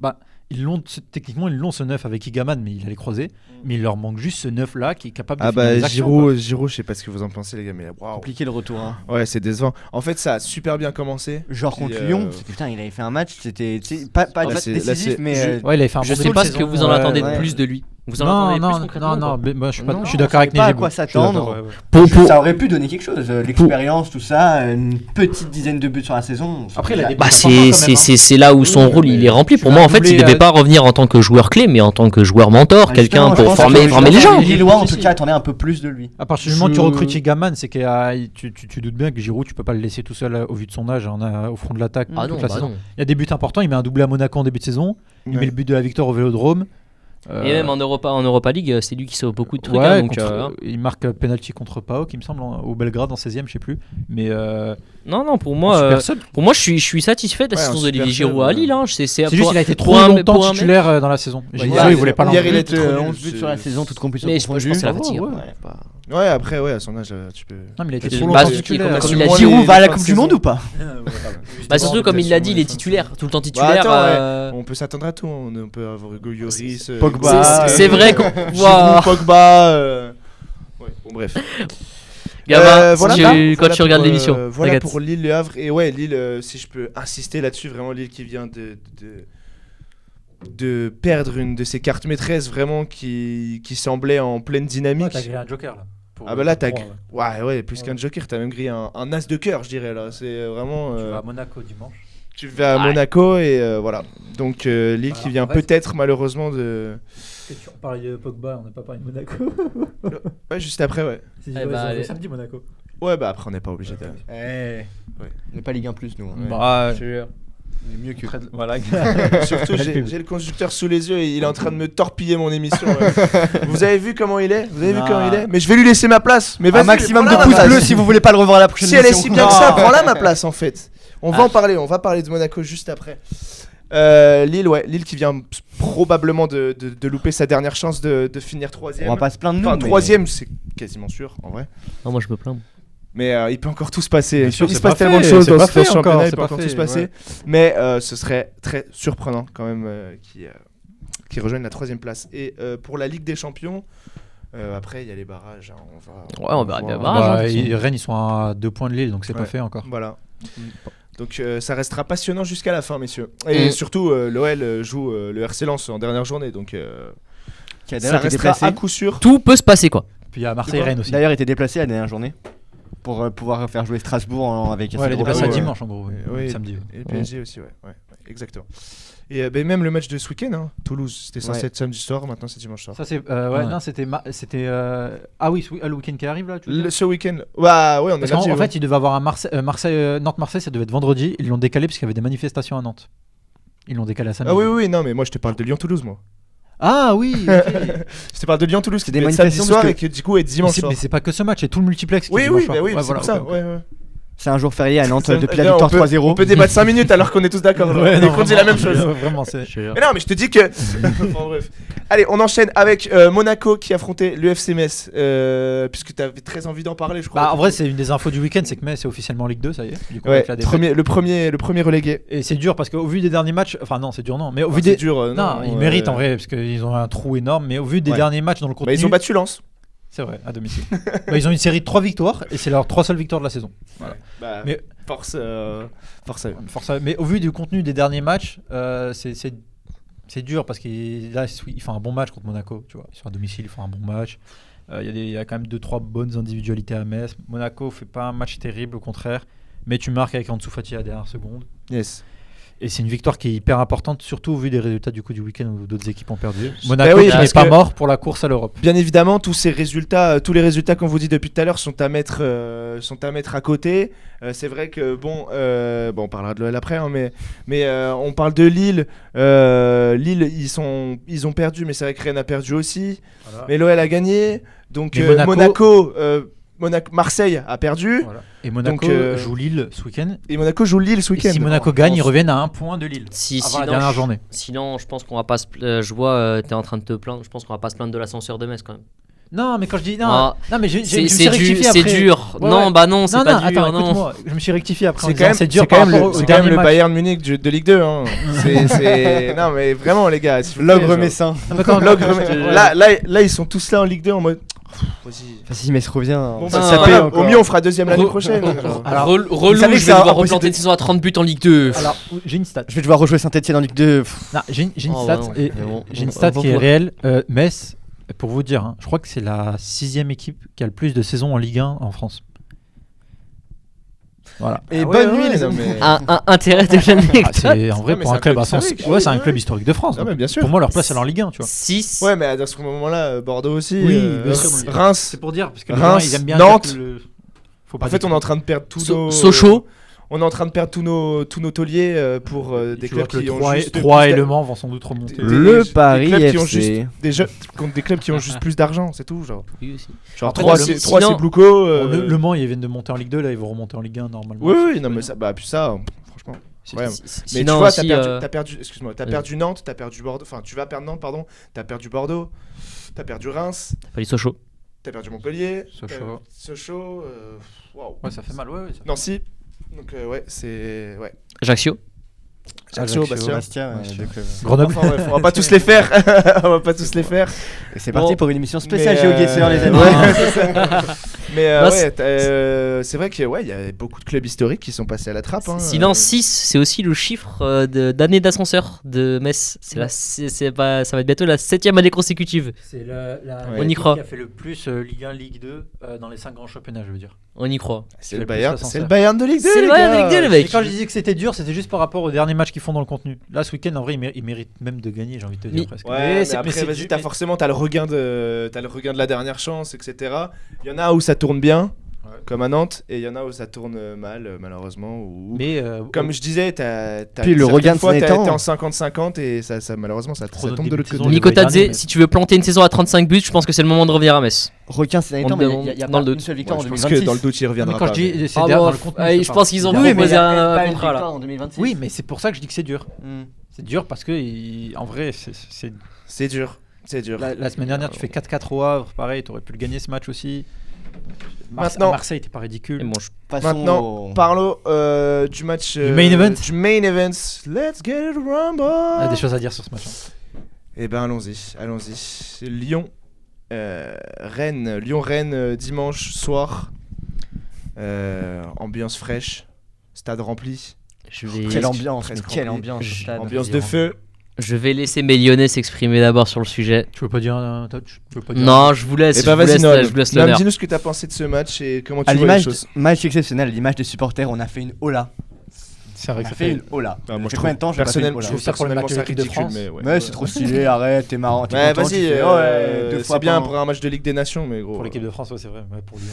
techniquement, ils l'ont ce 9 avec Igaman, mais il allait croiser. Mais il leur manque juste ce 9-là qui est capable de faire des actions. Giroud, je sais pas ce que vous en pensez, les gars, mais compliqué le retour. Hein. Ouais, c'est décevant. En fait, ça a super bien commencé. Genre contre Lyon, putain, il avait fait un match, c'était pas décisif, mais... Ouais, il avait fait un je sais pas ce que vous en attendez de plus de lui. Vous en attendez plus non, je suis d'accord avec Néjib. Pas à quoi s'attendre. Ça aurait pu donner quelque chose, l'expérience, tout ça, une petite dizaine de buts sur la saison. Après, c'est là où son rôle il est rempli. Pour moi, en fait, il devait pas revenir en tant que joueur clé, mais en tant que joueur mentor, quelqu'un pour former les gens. Les Lillois, en tout cas, attendaient un peu plus de lui. À partir du moment où tu recrutes Igaman, c'est que tu doutes bien que Giroud, tu peux pas le laisser tout seul au vu de son âge au front de l'attaque toute la saison. Il y a des buts importants, il met un doublé à Monaco en début de saison, il met le but de la victoire au Vélodrome. Et même en Europa League, c'est lui qui sauve beaucoup de trucs. Il marque penalty contre PAOK, il me semble, au Belgrade en 16ème, je sais plus. Mais non, pour moi, je suis satisfait de la saison d'Olivier Giroud à Lille. C'est juste qu'il a été trop longtemps titulaire dans la saison. Il voulait pas l'enlever. Il a été 11 buts sur la saison, toute compétition. Mais je pense que c'est la fatigue. Ouais, après, à son âge, tu peux. Non, mais il a été Bah, trop longtemps surtout titulaire. comme il l'a dit, Giroud va à la Coupe du Monde ou pas? Bah, surtout comme il l'a dit, il est titulaire, tout le temps titulaire. On peut s'attendre à tout. On peut avoir Hugo Lloris, Pogba. C'est vrai qu'on Giroud, Pogba. Ouais, bon, bref. Gamin, voilà quand tu regardes l'émission. Voilà pour Lille, Le Havre. Et ouais, Lille, si je peux insister là-dessus, vraiment Lille qui vient de perdre une de ses cartes maîtresses, vraiment qui semblait en pleine dynamique. T'as grillé un joker là. Ah bah là t'as ouais plus qu'un joker, t'as même grillé un as de cœur, je dirais là. C'est vraiment. Tu vas à Monaco dimanche. Tu vas à Monaco et voilà. Donc Lille qui vient peut-être malheureusement de. On parlait de Pogba, on n'a pas parlé de Monaco. Ouais, juste après, ouais. Samedi Monaco. Ouais, bah après on n'est pas obligé de. On n'est pas Ligue 1 plus nous. Bah, Mieux que. Voilà. Surtout, j'ai le conducteur sous les yeux et il est en train de me torpiller mon émission. Vous avez vu comment il est? Mais je vais lui laisser ma place. Mais Un maximum de pouces bleus si vous voulez pas le revoir à la prochaine émission. Si elle est si bien que ça, prends-la ma place en fait. On va en parler. On va parler de Monaco juste après. Lille qui vient probablement de louper sa dernière chance de finir 3ème. On va pas se plaindre de nous. Enfin, 3ème, c'est quasiment sûr en vrai. Non, moi je me plains. Mais il peut encore tout se passer. Il se passe tellement de choses dans ce championnat, il peut encore tout se passer. Ouais. Mais ce serait très surprenant quand même qui rejoignent la 3ème place. Et pour la Ligue des Champions, après il y a les barrages. On verra les barrages. Rennes ils sont à 2 points de Lille, donc c'est pas fait encore. Voilà. Donc ça restera passionnant jusqu'à la fin, messieurs. Et surtout, l'OL joue le RC Lens en dernière journée, donc ça restera à coup sûr. Tout peut se passer quoi. Puis il y a Marseille-Rennes aussi. D'ailleurs, il était déplacé la dernière journée pour pouvoir faire jouer Strasbourg avec. Ouais, il est déplacé à dimanche en gros, samedi. Et le PSG aussi, ouais, exactement. Et même le match de ce week-end, Toulouse, c'était censé être samedi soir, maintenant c'est dimanche soir. Ça c'est non, c'était ah oui, le week-end qui arrive là. Ce week-end, on est parce en fait, il devait avoir un Nantes-Marseille, ça devait être vendredi. Ils l'ont décalé parce qu'il y avait des manifestations à Nantes. Ils l'ont décalé à samedi. Ah oui, non, mais moi je te parle de Lyon-Toulouse, moi. Ah oui. Je te parle de Lyon-Toulouse, qui des manifestations soir et qui du coup est dimanche soir. Mais c'est pas que ce match, c'est tout le multiplex. Oui, c'est pour ça. C'est un jour férié à Nantes depuis la victoire 3-0. On peut débattre 5 minutes alors qu'on est tous d'accord. On dit la même chose. Vraiment, c'est. Mais non, mais je te dis que. Bon, bref. Allez, on enchaîne avec Monaco qui affrontait l'UFC Metz. Puisque tu avais très envie d'en parler, je crois. Bah, en vrai, c'est une des infos du week-end, c'est que Metz est officiellement en Ligue 2, ça y est. Du coup, ouais, le premier relégué. Et c'est dur parce qu'au vu des derniers matchs. Enfin, non, c'est dur, non. Mais au vu des. Non, ils méritent en vrai parce qu'ils ont un trou énorme. Mais au vu des derniers matchs dans le contenu. Ils ont battu Lens. C'est vrai, à domicile. Ils ont une série de 3 victoires et c'est leurs 3 seules victoires de la saison. Voilà. Mais force à eux. Mais au vu du contenu des derniers matchs, c'est dur parce qu'ils font un bon match contre Monaco. Tu vois, ils sont à domicile, ils font un bon match. Il y a quand même 2-3 bonnes individualités à Metz. Monaco fait pas un match terrible, au contraire. Mais tu marques avec Ansu Fati à la dernière seconde. Yes. Et c'est une victoire qui est hyper importante, surtout au vu des résultats du week-end où d'autres équipes ont perdu. Monaco qui n'est pas mort pour la course à l'Europe. Bien évidemment, tous les résultats qu'on vous dit depuis tout à l'heure sont à mettre à côté. C'est vrai que on parlera de l'OL après, mais on parle de Lille. Lille, ils ont perdu, mais c'est vrai que Rennes a perdu aussi. Voilà. Mais l'OL a gagné. Donc Monaco. Marseille a perdu. Voilà. Et Monaco joue Lille ce week-end. Et si Monaco gagne, ils reviennent à 1 point de Lille. Avant la dernière journée. Sinon, je pense qu'on va pas je vois, t'es en train de te plaindre. Je pense qu'on va pas se plaindre de l'ascenseur de Metz quand même. Non, mais quand je dis non, mais je me suis rectifié après. C'est dur. Ouais, non, bah non, c'est pas dur. Attends, écoute-moi, je me suis rectifié après. C'est dur. C'est quand même le Bayern Munich de Ligue 2. Hein. Non, mais vraiment, les gars. L'ogre messin. Là, ils sont tous là en Ligue 2 en mode. Vas-y, mais revient. Au mieux, on fera deuxième l'année prochaine. Alors, relou, je vais devoir replanter une saison à 30 buts en Ligue 2. Alors, j'ai une stat. Je vais devoir rejouer Saint-Etienne en Ligue 2. Non, j'ai une stat qui est réelle. Metz, pour vous dire, je crois que c'est la 6ème équipe qui a le plus de saisons en Ligue 1 en France. Voilà. Et bonne nuit les amis. Intérêt de l'année. C'est en vrai pour un club c'est un club historique de France. Bien sûr. Pour moi leur place elle est en Ligue 1, tu vois. 6. Ouais, mais à ce moment-là Bordeaux aussi. Oui, Reims. C'est pour dire parce que Reims, ils aiment bien Nantes. En fait, on est en train de perdre tous nos Sochaux. On est en train de perdre tous nos tauliers pour des clubs qui ont juste 3 éléments vont sans doute remonter. Le Paris FC. Contre des clubs qui ont juste plus d'argent, c'est tout, genre. Oui aussi. Genre 3 c'est Blouco. Le Mans ils viennent de monter en Ligue 2, là ils vont remonter en Ligue 1 normalement. Oui, non mais ça puis ça franchement. Ouais. Mais tu vois, t'as perdu Nantes, t'as perdu Bordeaux, enfin tu vas perdre Nantes, pardon, t'as perdu Bordeaux, t'as perdu Reims. T'as pas dit Sochaux. T'as perdu Montpellier. Sochaux. Waouh. Ouais, ça fait mal. Ouais. Nancy. Donc, c'est. Ouais. Ajaccio. Bastia. Grenoble. Enfin, on va pas tous les faire. Et c'est parti pour une émission spéciale GeoGuessr, les amis. Mais c'est vrai qu'il y a beaucoup de clubs historiques qui sont passés à la trappe. Sinon, 6, c'est aussi le chiffre d'année d'ascenseur de Metz. Ça va être bientôt la 7e année consécutive. C'est la On y croit. Qui a fait le plus Ligue 1, Ligue 2 dans les 5 grands championnats, je veux dire. On y croit. C'est le Bayern de Ligue 2. C'est le Bayern de Ligue 2, les mecs. Et quand je disais que c'était dur, c'était juste par rapport aux derniers matchs qu'ils font dans le contenu. Là, ce week-end, en vrai, ils méritent même de gagner, j'ai envie de te dire presque. Ouais, mais après, vas-y, t'as le regain de la dernière chance, etc. Il y en a où ça tourne bien, comme à Nantes, et il y en a où ça tourne mal, malheureusement. Mais comme je disais, puis le regain de fois, t'es temps en 50-50 et ça malheureusement ça tombe de l'autre côté. Nico Tadze, si tu veux planter une saison à 35 buts, je pense que c'est le moment de revenir à Metz. Requin ces derniers temps, mais il y a pas une seule victoire en 2026. Je pense que dans le doute, il reviendra pas. Quand je dis c'est dans le contenu, je pense qu'ils ont proposé un contrat là. Oui, mais c'est pour ça que je dis que c'est dur. C'est dur parce que en vrai, c'est dur. La semaine dernière, tu fais 4-4 au Havre, pareil, t'aurais pu le gagner ce match aussi. Maintenant, Marseille, t'es pas ridicule. Maintenant, parlons du match du main event. Let's get it rumble. Il y a des choses à dire sur ce match. Eh ben allons-y. Lyon-Rennes dimanche soir. Ambiance fraîche, stade rempli. Quelle ambiance, ambiance de feu. Je vais laisser mes Lyonnais s'exprimer d'abord sur le sujet. Tu veux pas dire Non, je vous laisse. Eh ben vas-y, Noël. l'honneur. Dis-nous ce que t'as pensé de ce match et comment tu vois les choses. Match exceptionnel, à l'image des supporters, on a fait une hola. C'est vrai que ça fait une hola. Moi je trouve personnellement ça ridicule, mais c'est trop stylé, arrête, t'es marrant. Ouais, vas-y, c'est bien pour un match de Ligue des Nations, mais gros. Pour l'équipe de France, ouais, c'est vrai. Pour Lyon.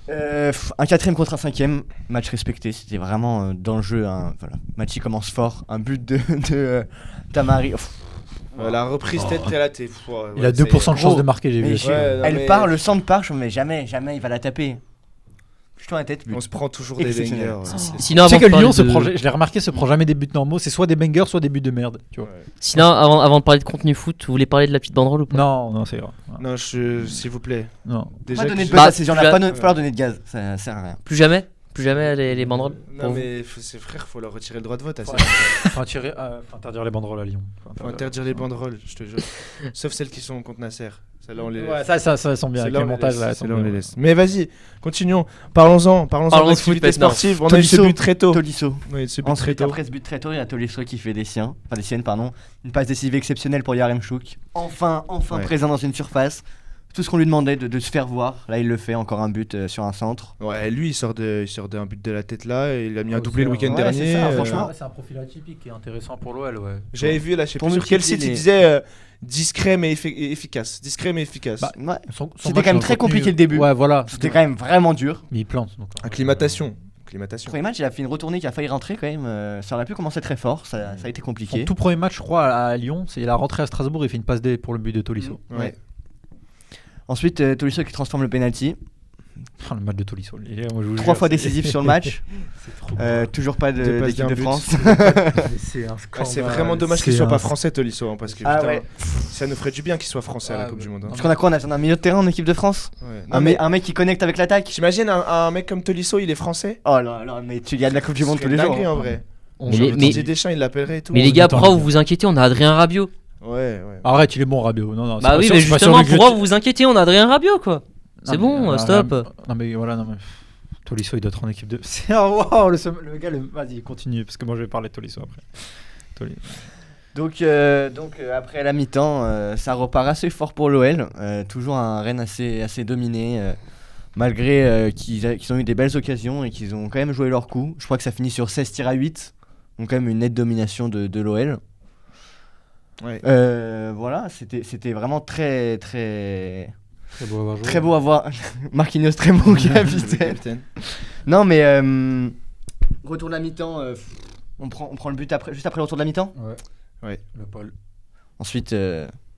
Un 4ème contre un 5ème, match respecté, c'était vraiment dans le jeu. Voilà. Match il commence fort, un but de Tamari. La reprise tête, t'es là, il a 2% de chance de marquer, j'ai vu. Elle part, le centre part, je me dis jamais il va la taper. Putain la tête, on se prend toujours des bangers. Sinon, tu sais que Lyon je l'ai remarqué, se prend jamais des buts normaux, c'est soit des bangers, soit des buts de merde. Tu vois. Sinon, avant de parler de contenu foot, vous voulez parler de la petite banderole ou pas? Non, c'est grave. Non, s'il vous plaît. Non. Déjà, donner de buzz à ces gens-là, pas leur donner de gaz, ça sert à rien. Plus jamais les banderoles. Non mais frère, faut leur retirer le droit de vote. Faut interdire les banderoles à Lyon. Faut interdire les banderoles, je te jure. Sauf celles qui sont contre Nasser. Celles-là on les laisse. Ouais, ça sont bien avec le montage là. Celles-là on les laisse. Mais vas-y, continuons. Parlons-en d'activité sportive. On a eu ce but très tôt. Tolisso. Oui, ce but très tôt. Après ce but très tôt, il y a Tolisso qui fait des siennes. Une passe décisive exceptionnelle pour Yaremchuk. Enfin présent dans une surface. Tout ce qu'on lui demandait de se faire voir, là il le fait, encore un but sur un centre. Ouais, lui il sort d'un but de la tête là, et il a mis un doublé le week-end dernier. Franchement, c'est un profil atypique et intéressant pour l'OL. Ouais. J'avais vu là, je sais plus sur quel site il disait discret mais efficace. C'était quand même très compliqué le début. Ouais, voilà. C'était quand même vraiment dur. Mais il plante. Donc, acclimatation. Premier match, il a fait une retournée qui a failli rentrer quand même. Ça aurait pu commencer très fort, ça a été compliqué. Son tout premier match, je crois, à Lyon, c'est la rentrée à Strasbourg, il fait une passe D pour le but de Tolisso. Ouais. Ensuite, Tolisso qui transforme le penalty. Le match de Tolisso. 3 fois décisif sur le match. Toujours pas d'équipe de France. C'est vraiment dommage qu'il soit pas français, Tolisso, parce que ça nous ferait du bien qu'il soit français à la Coupe du Monde. Parce qu'on a quoi? On a un milieu de terrain en équipe de France. Un mec qui connecte avec l'attaque. T'imagines un mec comme Tolisso, il est français? Oh là là, mais tu gagnes la Coupe du Monde tous les jours. En vrai. Didier Deschamps, il l'appellerait et tout. Mais les gars, pourquoi vous vous inquiétez? On a Adrien Rabiot. Ouais. Arrête, il est bon, Rabiot. Non, bah oui, mais justement, pourquoi vous vous inquiétez? On a Adrien Rabiot, quoi. C'est bon, stop. Non mais Tolisso il doit être en équipe de. Wow, le gars, vas-y continue parce que moi je vais parler de Tolisso après. Donc après la mi-temps, ça repart assez fort pour l'OL. Toujours un Rennes assez dominé, malgré qu'ils ont eu des belles occasions et qu'ils ont quand même joué leur coup. Je crois que ça finit sur 16 tirs à 8, donc quand même une nette domination de l'OL. Ouais. Voilà, c'était vraiment très beau à voir. Marquinhos très bon capitaine. Non mais retour de la mi-temps, on prend le but juste après le retour de la mi-temps. Ouais. Le Paul. Ensuite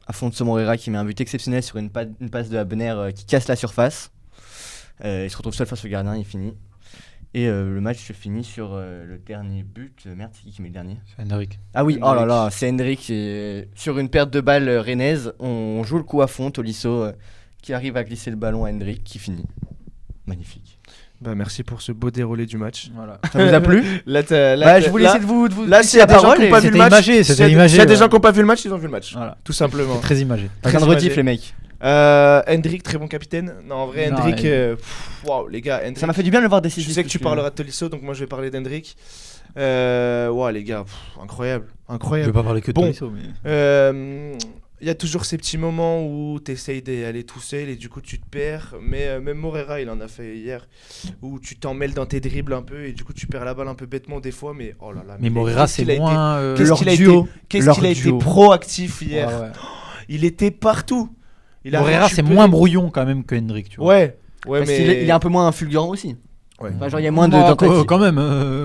Afonso Moreira qui met un but exceptionnel sur une passe de Abner qui casse la surface. Il se retrouve seul face au gardien, il finit. Et le match se finit sur le dernier but. Merde, c'est qui met le dernier? C'est Hendrik. Ah oui, oh là là, c'est Hendrik. Sur une perte de balle rennaise, on joue le coup à fond. Tolisso qui arrive à glisser le ballon à Hendrick qui finit. Magnifique. Bah merci pour ce beau déroulé du match. Voilà. Ça vous a plu? Je voulais essayer de vous là, s'il y a des gens qui n'ont pas vu le match, s'il y a des gens qui n'ont pas vu le match, ils ont vu le match. Voilà. Tout simplement. Très imagé. Pas de rediff les mecs. Hendrick, très bon capitaine. Non, en vrai, Hendrick, waouh, les gars, Hendrick. Ça m'a fait du bien de le voir décisif. Je sais que tu parleras de Tolisso, donc moi je vais parler d'Hendrick. Ouais, les gars, incroyable. Je vais pas parler que de Tolisso, mais. Il y a toujours ces petits moments où tu essayes d'aller tout seul et du coup tu te perds. Mais même Moreira, il en a fait hier, où tu t'en mêles dans tes dribbles un peu et du coup tu perds la balle un peu bêtement des fois. Mais oh là là. Mais Moreira, c'est moins. Qu'est-ce qu'il a été proactif hier. Ouais. Il était partout. Moreira, c'est moins brouillon quand même que Hendrick. Tu vois. Ouais, mais il est un peu moins fulgurant aussi. Ouais. Enfin, genre il y a moins de tentatives. Quand même.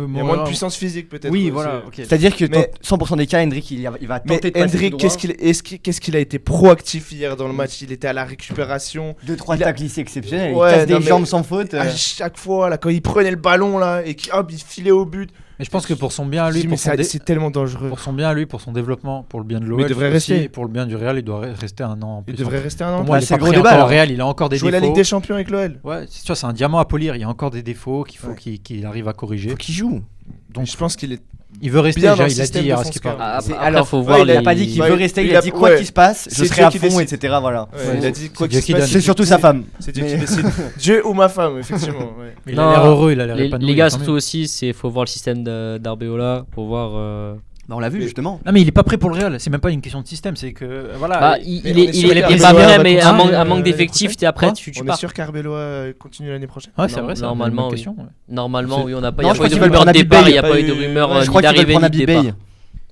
Il y a moins de puissance physique peut-être. Oui, voilà. Okay. C'est-à-dire que 100% des cas, Hendrick il va tenter de passer Hendrick, qu'est-ce qu'il a été proactif hier dans le match? Il était à la récupération. 2-3 tacles ici exceptionnels. Il casse des jambes sans faute. À chaque fois là, quand il prenait le ballon là et qu'il filait au but. Mais je pense que pour son bien à lui, c'est tellement dangereux. Pour son bien à lui, pour son développement, pour le bien de l'OL, il devrait rester. Pour le bien du Real, il doit rester un an. Il devrait rester un an. Pour moi, c'est gros débat. Le Real, il a encore des défauts. Jouer la Ligue des Champions avec l'OL. Ouais, tu vois, c'est un diamant à polir. Il y a encore des défauts qu'il faut qu'il arrive à corriger. Faut qu'il joue. Donc je pense qu'il est. Il veut rester déjà, il a dit hier à ce qu'il parle. Alors, faut voir. Il a pas dit qu'il veut rester, il a dit quoi qu'il se passe, je serai à fond, etc. Voilà. Il a dit quoi qu'il se passe. C'est surtout sa femme. C'est Dieu qui décide. Dieu ou ma femme, effectivement. Il a l'air heureux, il a l'air épanoui. Les gars, surtout aussi, il faut voir le système d'Arbeola pour voir. On l'a vu justement. Non mais il est pas prêt pour le Real, c'est même pas une question de système, c'est que voilà. Il est pas prêt, mais un manque d'effectifs, tu es après, tu pars. On est sûr qu'Arbeloa continue l'année prochaine. Ouais, c'est vrai, normalement oui. Normalement oui, on n'a pas eu de rumeur de départ, il n'y a pas eu de rumeur d'arrivée ni de départ.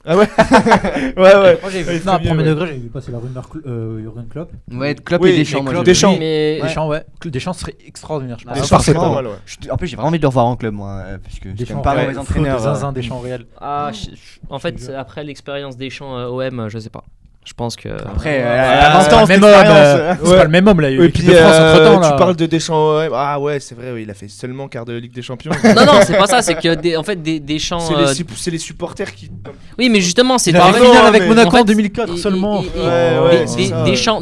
Ah ouais. Ouais. Non, premier degré, j'ai vu passer la rumeur Jürgen Klopp. Ouais, Klopp et Deschamps. Deschamps, ouais. Deschamps serait extraordinaire, je pense. Deschamps, c'est pas mal, ouais. En plus, j'ai vraiment envie de le revoir en club, moi, parce que j'aime pas mauvais entraîneur. Zinzin, Deschamps Real. En fait, après l'expérience Deschamps OM, je sais pas. Je pense que. Après, c'est pas le même homme là. Il y a eu l'équipe de France entre temps là. Tu parles de Deschamps. Ah ouais, c'est vrai, il a fait seulement quart de Ligue des Champions. Non, c'est pas ça. C'est que en fait Deschamps. C'est les supporters qui. Oui, mais justement, c'est pas final avec Monaco en 2004 seulement.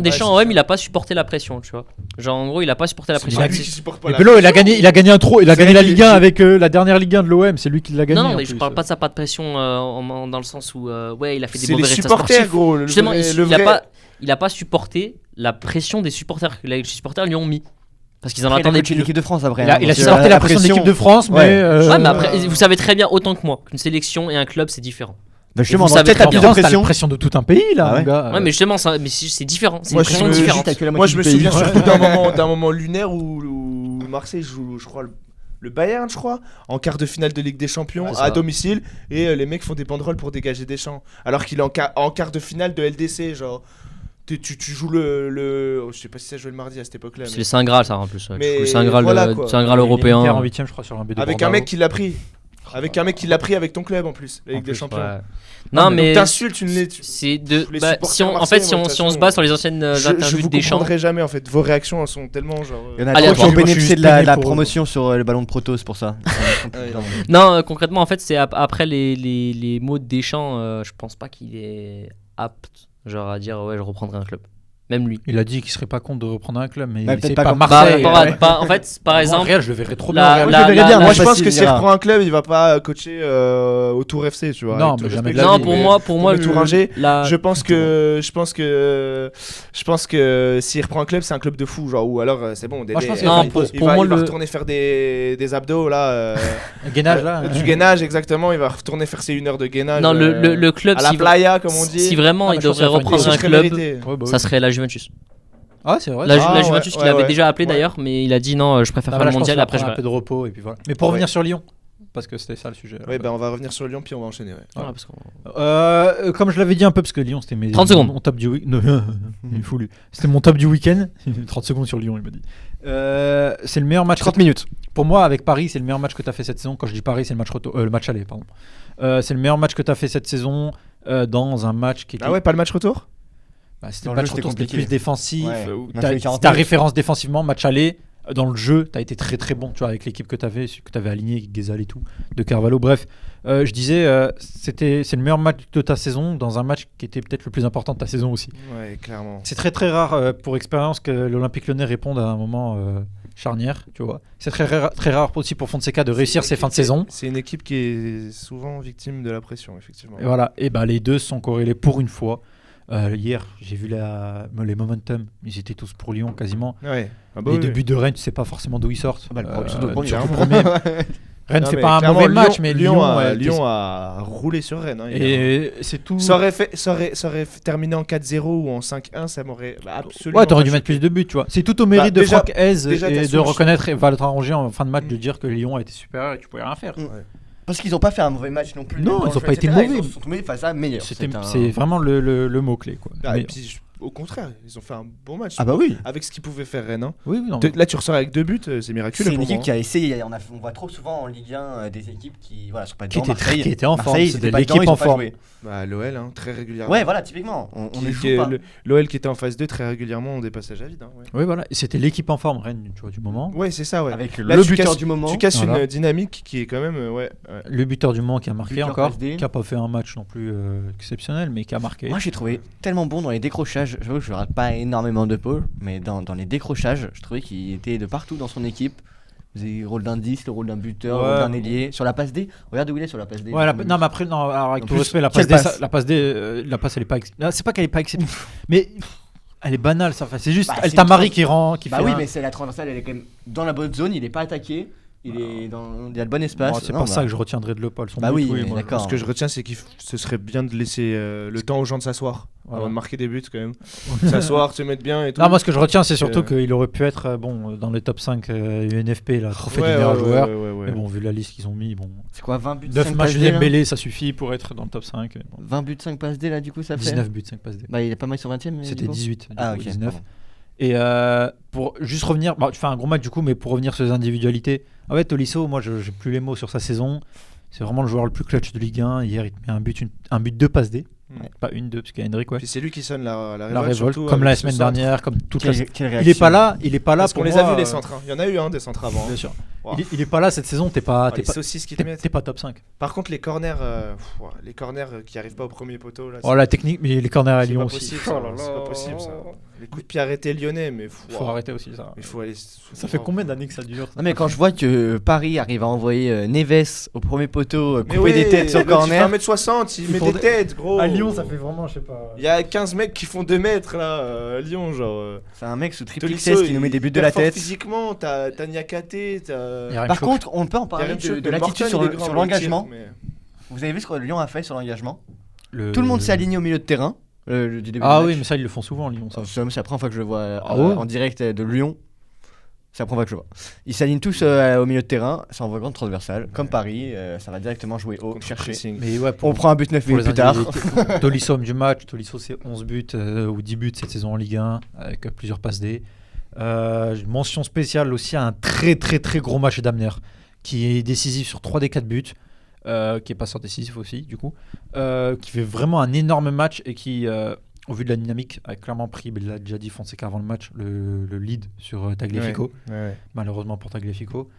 Deschamps OM, il a pas supporté la pression, tu vois. Genre en gros, il a pas supporté la pression. Et Pelot, il a gagné la Ligue 1 avec la dernière Ligue 1 de l'OM. C'est lui qui l'a gagné. Non, mais je parle pas de ça, pas de pression dans le sens où ouais, il a fait des mauvais résultats sportifs. Justement, il a pas supporté la pression des supporters que les supporters lui ont mis. Parce qu'ils en attendaient plus. L'équipe de France après. Il a supporté la pression de l'équipe de France, mais. Ouais, mais après, vous savez très bien autant que moi qu'une sélection et un club c'est différent. Bah justement, vous savez très bien. T'as la pression de tout un pays là, mon gars. Ouais, mais justement, c'est différent. C'est une pression différente. Moi, je me souviens surtout d'un moment lunaire où Marseille joue, je crois, le Bayern, je crois, en quart de finale de Ligue des Champions à domicile, et les mecs font des banderoles pour dégager Deschamps, alors qu'il est en quart de finale de LDC, genre. Tu joues je sais pas si ça jouait le mardi à cette époque-là. C'est le Saint Graal, ça en plus. Mais le Saint Graal, Saint Graal européen. En 8ème, je crois, sur un B2 avec un mec qui l'a pris. Avec un mec qui l'a pris avec ton club en plus, la Ligue des Champions. Ouais. Non, mais t'insultes c'est de. Si on se base sur les anciennes interviews de Deschamps. Je vous comprendrai jamais en fait. Vos réactions elles sont tellement genre. Il y en a trop qui ont bénéficié de la promotion sur le ballon de Proto, c'est pour ça. Non, concrètement en fait c'est après les mots de Deschamps, je pense pas qu'il est apte genre à dire ouais je reprendrai un club. Même lui. Il a dit qu'il serait pas contre de reprendre un club, mais c'est pas Marseille. En fait, par exemple, Real, je le verrais trop bien. Moi, je pense que s'il reprend un club, il va pas coacher au Tour FC, tu vois. Non, mais jamais. Non, pour moi, le Touringer. Je pense que s'il reprend un club, c'est un club de fou, genre ou alors c'est bon. Il va retourner faire des abdos là. Gainage là. Du gainage, exactement. Il va retourner faire ses 1 heure de gainage. Non, le club. À la playa, comme on dit. Si vraiment il devrait reprendre un club, ça serait la Juventus. Ah c'est vrai. La Juventus qu'il avait déjà appelé d'ailleurs, mais il a dit non, je préfère faire le mondial après je un peu de repos et puis voilà. Mais pour revenir sur Lyon, parce que c'était ça le sujet. Oui, on va revenir sur Lyon puis on va enchaîner. Comme je l'avais dit un peu parce que Lyon c'était 30 secondes. Mon top du week-end. Il est fou lui. C'était mon top du week-end. 30 secondes sur Lyon, il m'a dit. C'est le meilleur match. 30 minutes. Pour moi, avec Paris, c'est le meilleur match que tu as fait cette saison. Quand je dis Paris, c'est le match aller, pardon. C'est le meilleur match que tu as fait cette saison dans un match qui était. Ah ouais, pas le match retour. C'était le match retour, c'était plus défensif. Ta référence défensivement, match aller, Dans le jeu, tu as été très très bon, tu vois, avec l'équipe que tu avais alignée, avec Ghezal et tout, de Carvalho. Bref, je disais, c'est le meilleur match de ta saison, dans un match qui était peut-être le plus important de ta saison aussi. Ouais, clairement. C'est très très rare pour expérience que l'Olympique Lyonnais réponde à un moment charnière, tu vois. C'est très rare aussi pour Fonseca de réussir ses fins de saison. C'est une équipe qui est souvent victime de la pression, effectivement. Et voilà, et les deux sont corrélés pour une fois. Hier, j'ai vu les momentum, ils étaient tous pour Lyon quasiment. Ouais. Les deux buts de Rennes, tu sais pas forcément d'où ils sortent. Surtout le premier. Rennes fait pas un mauvais match, mais Lyon a roulé sur Rennes. Et c'est tout. Ça aurait terminé en 4-0 ou en 5-1, ça m'aurait absolument. Ouais, t'aurais dû mettre plus de buts, tu vois. C'est tout au mérite de Franck Hez et de reconnaître Valentin Rongier en fin de match, de dire que Lyon a été supérieur et tu pouvais rien faire. Parce qu'ils n'ont pas fait un mauvais match non plus. Non, ils n'ont pas été mauvais. Ils sont tombés face à meilleur. C'est vraiment le mot-clé, quoi. Et puis, au contraire, ils ont fait un bon match. Ah bah oui. Avec ce qu'ils pouvaient faire Rennes. Hein. Oui, non. Là, tu ressors avec 2 buts, c'est miraculeux. C'est une équipe qui a essayé. On voit trop souvent en Ligue 1 des équipes qui sont pas qui étaient en forme. C'était l'équipe en forme. L'OL, très régulièrement. Ouais, voilà, typiquement. On ne joue pas. L'OL qui était en phase 2, très régulièrement, on dépasse à vide. Oui, voilà. Et c'était l'équipe en forme, Rennes, tu vois, du moment. Ouais, c'est ça, ouais. Avec le buteur du moment. Tu casses une dynamique qui est quand même. Le buteur du moment qui a marqué encore, qui n'a pas fait un match non plus exceptionnel, mais qui a marqué. Moi, j'ai trouvé tellement bon dans les décrochages. Je vois que je ne rate pas énormément de Paul, mais dans les décrochages, je trouvais qu'il était de partout dans son équipe. Le rôle d'un 10, le rôle d'un buteur, le rôle d'un ailier. Sur la passe D, regarde où il est sur la passe D. Ouais, non, mais après, alors avec tout respect, la passe D, elle est pas. C'est pas qu'elle est pas exceptionnelle, mais elle est banale, ça. Enfin, c'est juste El Tamari qui fait. Oui, mais c'est la transversale, elle est quand même dans la bonne zone, il est pas attaqué. Il y a le bon espace. C'est pas ça que je retiendrai de Le Paul. Oui, d'accord. Ce que je retiens, c'est que ce serait bien de laisser le temps aux gens de s'asseoir avant de marquer des buts quand même. S'asseoir, se mettre bien et tout. Non, moi ce que je retiens, c'est surtout qu'il aurait pu être dans les top 5 UNFP, là, trophée du meilleur joueur. Mais bon, vu la liste qu'ils ont mis, c'est quoi, 20 buts 9 matchs mêlés, ça suffit pour être dans le top 5. 20 buts 5 passes D là, du coup, ça fait 19 buts 5 passes D. Il est pas mal sur 20ème. C'était 18. Ah, ok. 19. Et pour juste revenir, tu fais un gros match du coup, mais pour revenir sur les individualités, Tolisso, moi j'ai plus les mots sur sa saison. C'est vraiment le joueur le plus clutch de Ligue 1. Hier, il te met un but 2 passes D. Pas 1-2, parce qu'il y a Hendrick. Puis c'est lui qui sonne la révolte, surtout, comme la semaine dernière, comme toute la. Il est pas là. Parce qu'on les a vus les centres. Il y en a eu des centres avant. Bien sûr. Il est pas là cette saison. T'es pas top 5. Par contre, les corners qui arrivent pas au premier poteau là. La technique, mais les corners à Lyon aussi. C'est pas possible ça. Les coups de pied arrêtés lyonnais, mais faut arrêter aussi ça. Il faut aller. Ça fait combien d'années que ça dure? Non, mais quand je vois que Paris arrive à envoyer Neves au premier poteau, couper des têtes sur corner. 1m60, il met des têtes, gros. À Lyon, ça fait vraiment, je sais pas. Il y a 15 mecs qui font 2 mètres là, à Lyon, genre. C'est un mec sous triple XS qui nous met des buts de la tête. Physiquement, t'as Niakate, Par contre, on peut en parler de l'attitude sur l'engagement. Vous avez vu ce que Lyon a fait sur l'engagement? Tout le monde s'est aligné au milieu de terrain. Du début du match. Oui, mais ça, ils le font souvent, Lyon. C'est la première fois que je le vois en direct de Lyon. C'est la première fois que je le vois. Ils s'alignent tous au milieu de terrain, c'est en volant transversal. Comme Paris, ça va directement jouer haut, chercher. Mais on prend un but 9 minutes plus tard. Tolisso homme du match. Tolisso, c'est 11 buts ou 10 buts cette saison en Ligue 1, avec plusieurs passes D. Mention spéciale aussi à un très très très gros match d'Amner, qui est décisif sur 3 des 4 buts. Qui est passeur décisif aussi du coup, qui fait vraiment un énorme match et qui, au vu de la dynamique, a clairement pris, il l'a déjà dit Fonseca avant le match, le lead sur Tagliafico, malheureusement pour Tagliafico.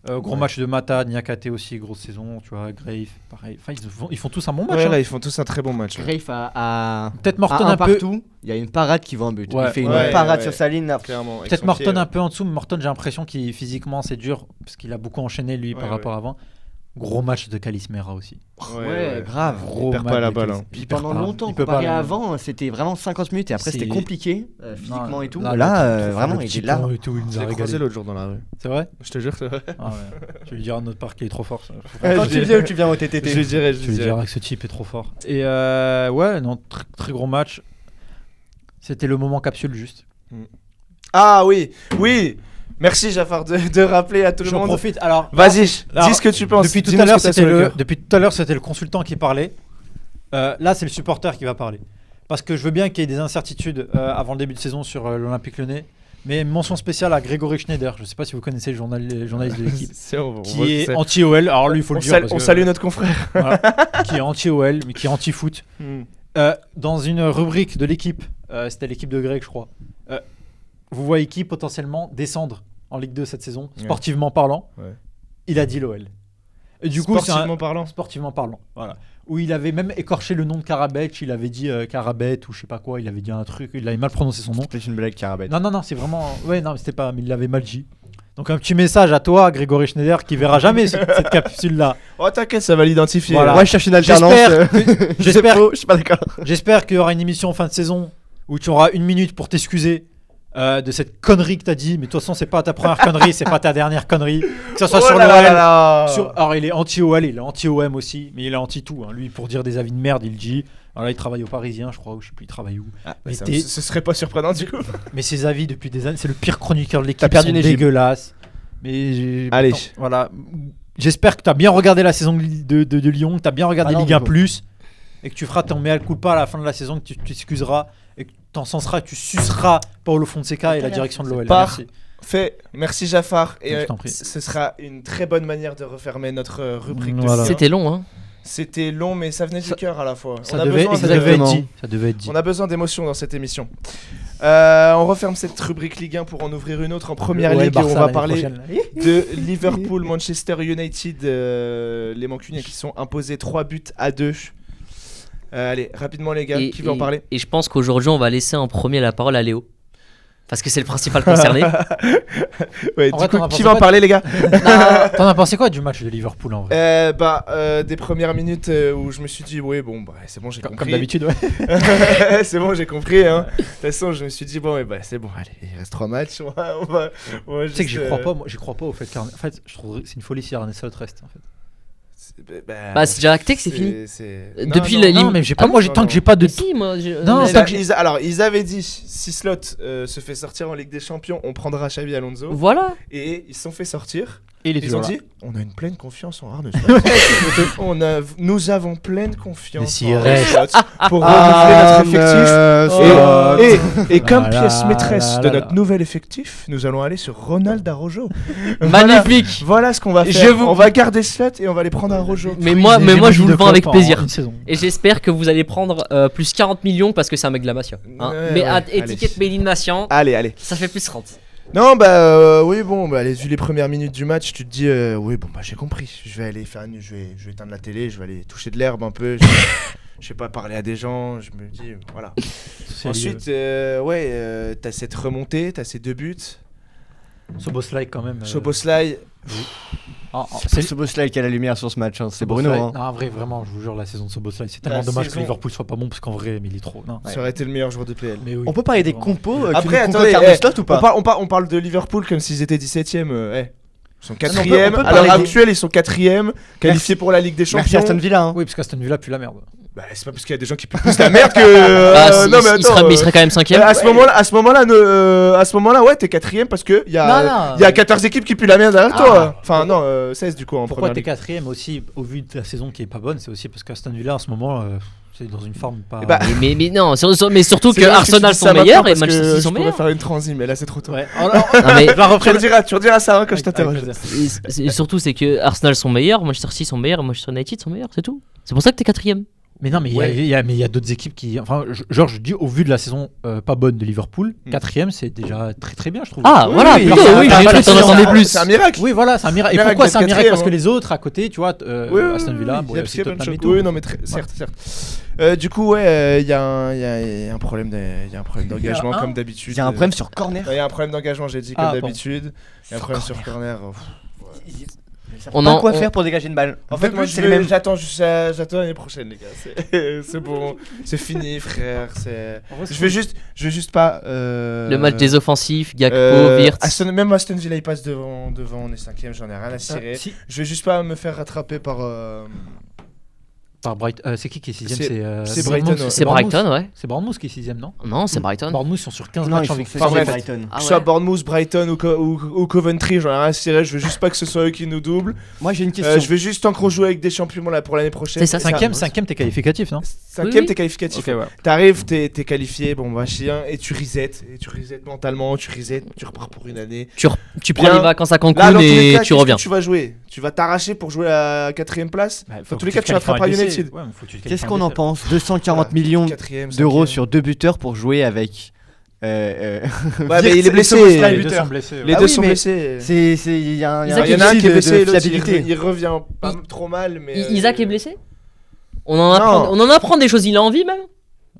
Gros match de Mata, Niakate aussi, grosse saison, tu vois, Grave, pareil. Enfin, ils font tous un bon match. Là, ils font tous un très bon match. Grave a peut-être Morton un peu partout. Il y a une parade qui va en but. Il fait une parade sur sa ligne. Clairement, peut-être Morton un peu en dessous, mais Morton, j'ai l'impression qu'il physiquement c'est dur parce qu'il a beaucoup enchaîné lui par rapport à avant. Gros match de Kalismera aussi. Grave. Il perd pas la balle. Puis pendant longtemps, comparé à avant, c'était vraiment 50 minutes et après c'était compliqué physiquement et tout. Là, vraiment, il est là. Il nous a croisé l'autre jour dans la rue. C'est vrai? Je te jure, c'est vrai. Tu lui diras à notre part qu'il est trop fort. Quand tu viens au TTT. Je lui dirai. Tu lui diras que ce type est trop fort. Et très gros match. C'était le moment capsule juste. Ah oui. Merci Jafar de rappeler à tout le monde. J'en profite. Alors, vas-y, dis ce que tu penses. Depuis tout à l'heure, c'était le consultant qui parlait. Là, c'est le supporter qui va parler. Parce que je veux bien qu'il y ait des incertitudes avant le début de saison sur l'Olympique Lyonnais. Mais mention spéciale à Grégory Schneider. Je ne sais pas si vous connaissez le journaliste de l'équipe. Qui est anti-OL. Alors lui, il faut le dire. On salue notre confrère. Voilà, qui est anti-OL, mais qui est anti-foot. Dans une rubrique de l'équipe, c'était l'équipe de Greg, je crois. Vous voyez qui potentiellement descendre en Ligue 2 cette saison, sportivement parlant. Ouais. Il a dit l'OL. Et du coup, sportivement parlant. Sportivement parlant, voilà. Où il avait même écorché le nom de Karabech, il avait dit Karabet ou je sais pas quoi, il avait dit un truc, il avait mal prononcé son nom. C'était une blague Karabet. Non, c'est vraiment. Ouais, non, c'était pas, mais il l'avait mal dit. Donc un petit message à toi, Grégory Schneider, qui verra jamais cette capsule-là. Oh t'inquiète, ça va l'identifier. Voilà. Moi je cherche une alternance. J'espère, je suis pas d'accord. J'espère qu'il y aura une émission en fin de saison où tu auras 1 minute pour t'excuser de cette connerie que t'as dit. Mais de toute façon, c'est pas ta première connerie, c'est pas ta dernière connerie. Que ça soit sur l'OL. Alors il est anti-OL, il est anti-OM aussi, mais il est anti-tout. Hein. Lui, pour dire des avis de merde, il le dit. Alors là, il travaille au Parisien, je crois, ou je sais plus, il travaille où. Ce serait pas surprenant du coup. Mais ses avis depuis des années, c'est le pire chroniqueur de l'équipe, ils sont dégueulasses. Mais allez, voilà. J'espère que tu as bien regardé la saison de Lyon, que tu as bien regardé Ligue 1 Plus, et que tu feras ton mea culpa à la fin de la saison, que tu t'excuseras et que tu t'encenseras, que tu suceras Paulo Fonseca et la direction de l'OL. Merci. Merci Jaffar. Et ce sera une très bonne manière de refermer notre rubrique. Voilà. C'était long, hein. C'était long, mais ça venait du cœur à la fois. Ça devait être dit. On a besoin d'émotion dans cette émission. On referme cette rubrique Ligue 1 pour en ouvrir une autre en première ligue. Barça, on va parler de Liverpool, Manchester United, les Mancuniens qui sont imposés 3-2. Allez, rapidement les gars, qui veut en parler? Et je pense qu'aujourd'hui, on va laisser en premier la parole à Léo. Parce que c'est le principal concerné. Ouais, du coup, qui va en parler les gars? T'en as pensé quoi du match de Liverpool en vrai? Des premières minutes où je me suis dit ouais bon c'est bon, j'ai compris. Comme d'habitude ouais. C'est bon, j'ai compris hein. De toute façon je me suis dit bon c'est bon, allez, il reste 3 matchs. On va tu sais que j'y crois pas au fait qu'en fait je trouve c'est une folie si Arne Slot reste en fait. C'est déjà acté que c'est fini. Depuis non, mais j'ai pas tant que j'ai pas de si, moi, alors ils avaient dit si Slot se fait sortir en Ligue des Champions, on prendra Xabi Alonso. Voilà. Et ils se sont fait sortir. Et ils ont dit on a une pleine confiance en Arne Slot. Nous avons pleine confiance en Arne Slot pour renouveler notre effectif. Et comme pièce maîtresse de notre nouvel effectif, nous allons aller sur Ronald Araujo. Magnifique. Voilà ce qu'on va faire. On va garder Slot et on va les prendre à Araujo. Mais moi je vous le vends avec plaisir. Et j'espère que vous allez prendre plus 40 millions parce que c'est un mec de la Masia. Mais étiquette Made in Nation. Allez. Ça fait plus 30. Non oui bon vu les premières minutes du match tu te dis oui bon j'ai compris, je vais aller faire je vais éteindre la télé, je vais aller toucher de l'herbe un peu, je sais pas, parler à des gens, je me dis voilà. Ensuite t'as cette remontée, t'as ces 2 buts. Szoboszlai quand même. Szoboszlai. C'est Szoboszlai qui a la lumière sur ce match, hein. C'est Bruno. Hein. Non, en vrai, vraiment, je vous jure, la saison de Szoboszlai, c'est tellement dommage que Liverpool soit pas bon parce qu'en vrai, mais il est trop. Non. Ça aurait été le meilleur joueur de PL. Mais oui, on peut parler des compos. Après, attendez, ou pas on parle de Liverpool comme s'ils étaient 17ème. Ils sont 4ème. À l'heure actuelle, ils sont 4ème, qualifiés pour la Ligue des Champions. Merci Aston Villa. Hein. Oui, parce qu'Aston Villa pue la merde. C'est pas parce qu'il y a des gens qui puent plus la merde que. Non, mais attends. Il serait quand même 5ème. À ce moment-là, ouais, t'es 4ème parce qu'il y a 14 équipes qui puent la merde derrière toi. Enfin, non, 16 du coup en Pourquoi première t'es 4ème aussi, au vu de la saison qui est pas bonne, c'est aussi parce qu'Aston Villa en ce moment. C'est dans une forme pas. Mais non, mais surtout que Arsenal sont meilleurs et Manchester City sont meilleurs. Je pourrais faire une transi, mais là c'est trop tôt. Ouais. Tu rediras ça quand je t'interroge. Surtout c'est que Arsenal sont meilleurs, Manchester City sont meilleurs, Manchester United sont meilleurs, c'est tout. C'est pour ça que t'es 4ème. Mais non, mais il y a d'autres équipes qui. Enfin, je dis au vu de la saison pas bonne de Liverpool, 4ème c'est déjà très très bien, je trouve. Voilà, j'ai cru que t'en attendais plus. C'est un miracle. Oui, voilà, c'est un miracle. Et pourquoi c'est un miracle? Parce que les autres à côté, tu vois, Aston Villa, oui, non, mais certes. Du coup, il y a un problème d'engagement comme d'habitude. Il y a un problème sur corner. Il y a un problème d'engagement, j'ai dit comme d'habitude. Il y a un problème sur corner. On a quoi faire pour dégager une balle. En fait, moi j'attends l'année prochaine, les gars. C'est bon, c'est fini, frère. Je vais juste pas. Le match des offensifs, Gakpo, Wirtz. Même Aston Villa il passe devant, on est 5ème, j'en ai rien à cirer. Je vais juste pas me faire rattraper par. Par Brighton. C'est qui est 6ème? C'est Brighton. C'est Brighton, ouais. C'est Bournemouth qui est 6ème, non? Non, c'est Brighton. Bournemouth sont sur 15 matchs en victoire. Brighton. Soit Bournemouth, Brighton ou Coventry, j'en ai rien à cirer. Je veux juste pas que ce soit eux qui nous doublent. Moi j'ai une question. Je vais juste tant qu'on joue avec des champions là pour l'année prochaine. C'est ça, 5ème t'es qualificatif, non? 5ème t'es qualificatif. Okay, ouais. T'arrives, t'es qualifié, bon bah chien, et tu reset mentalement, tu repars pour une année. Tu prends les vacances à Cancun et tu reviens. Tu vas jouer. Tu vas t'arracher pour jouer à la 4ème place. Dans tous les cas, tu vas frapper à United. Qu'est-ce qu'on en pense? 240 millions d'euros sur 2 buteurs pour jouer avec Ouais, mais il est blessé. Les deux sont blessés. Les deux sont blessés. Il y en a un qui est blessé, l'autre fiabilité. il revient pas trop mal. Mais Isaac est blessé. On en apprend des choses. Il a envie même.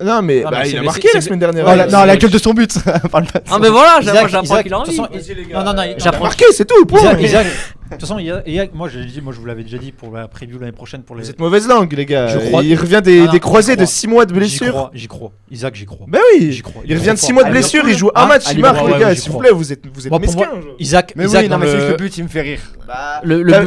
Non, mais il a marqué la semaine dernière. Non, la gueule de son but. Ah, mais voilà, j'apprends qu'il a envie. Non, j'apprends marqué, c'est tout. Isaac, de toute façon, moi je vous l'avais déjà dit pour la preview l'année prochaine. Pour les... Vous êtes mauvaise langue, les gars. Il revient des croisés de 6 mois de blessure. J'y crois. Isaac, j'y crois. Bah oui, j'y crois. Il revient de 6 mois de blessure, il joue un match, il marque, les gars. S'il vous plaît, vous êtes mesquins. Isaac, mais oui, non, mais c'est juste le but, il me fait rire.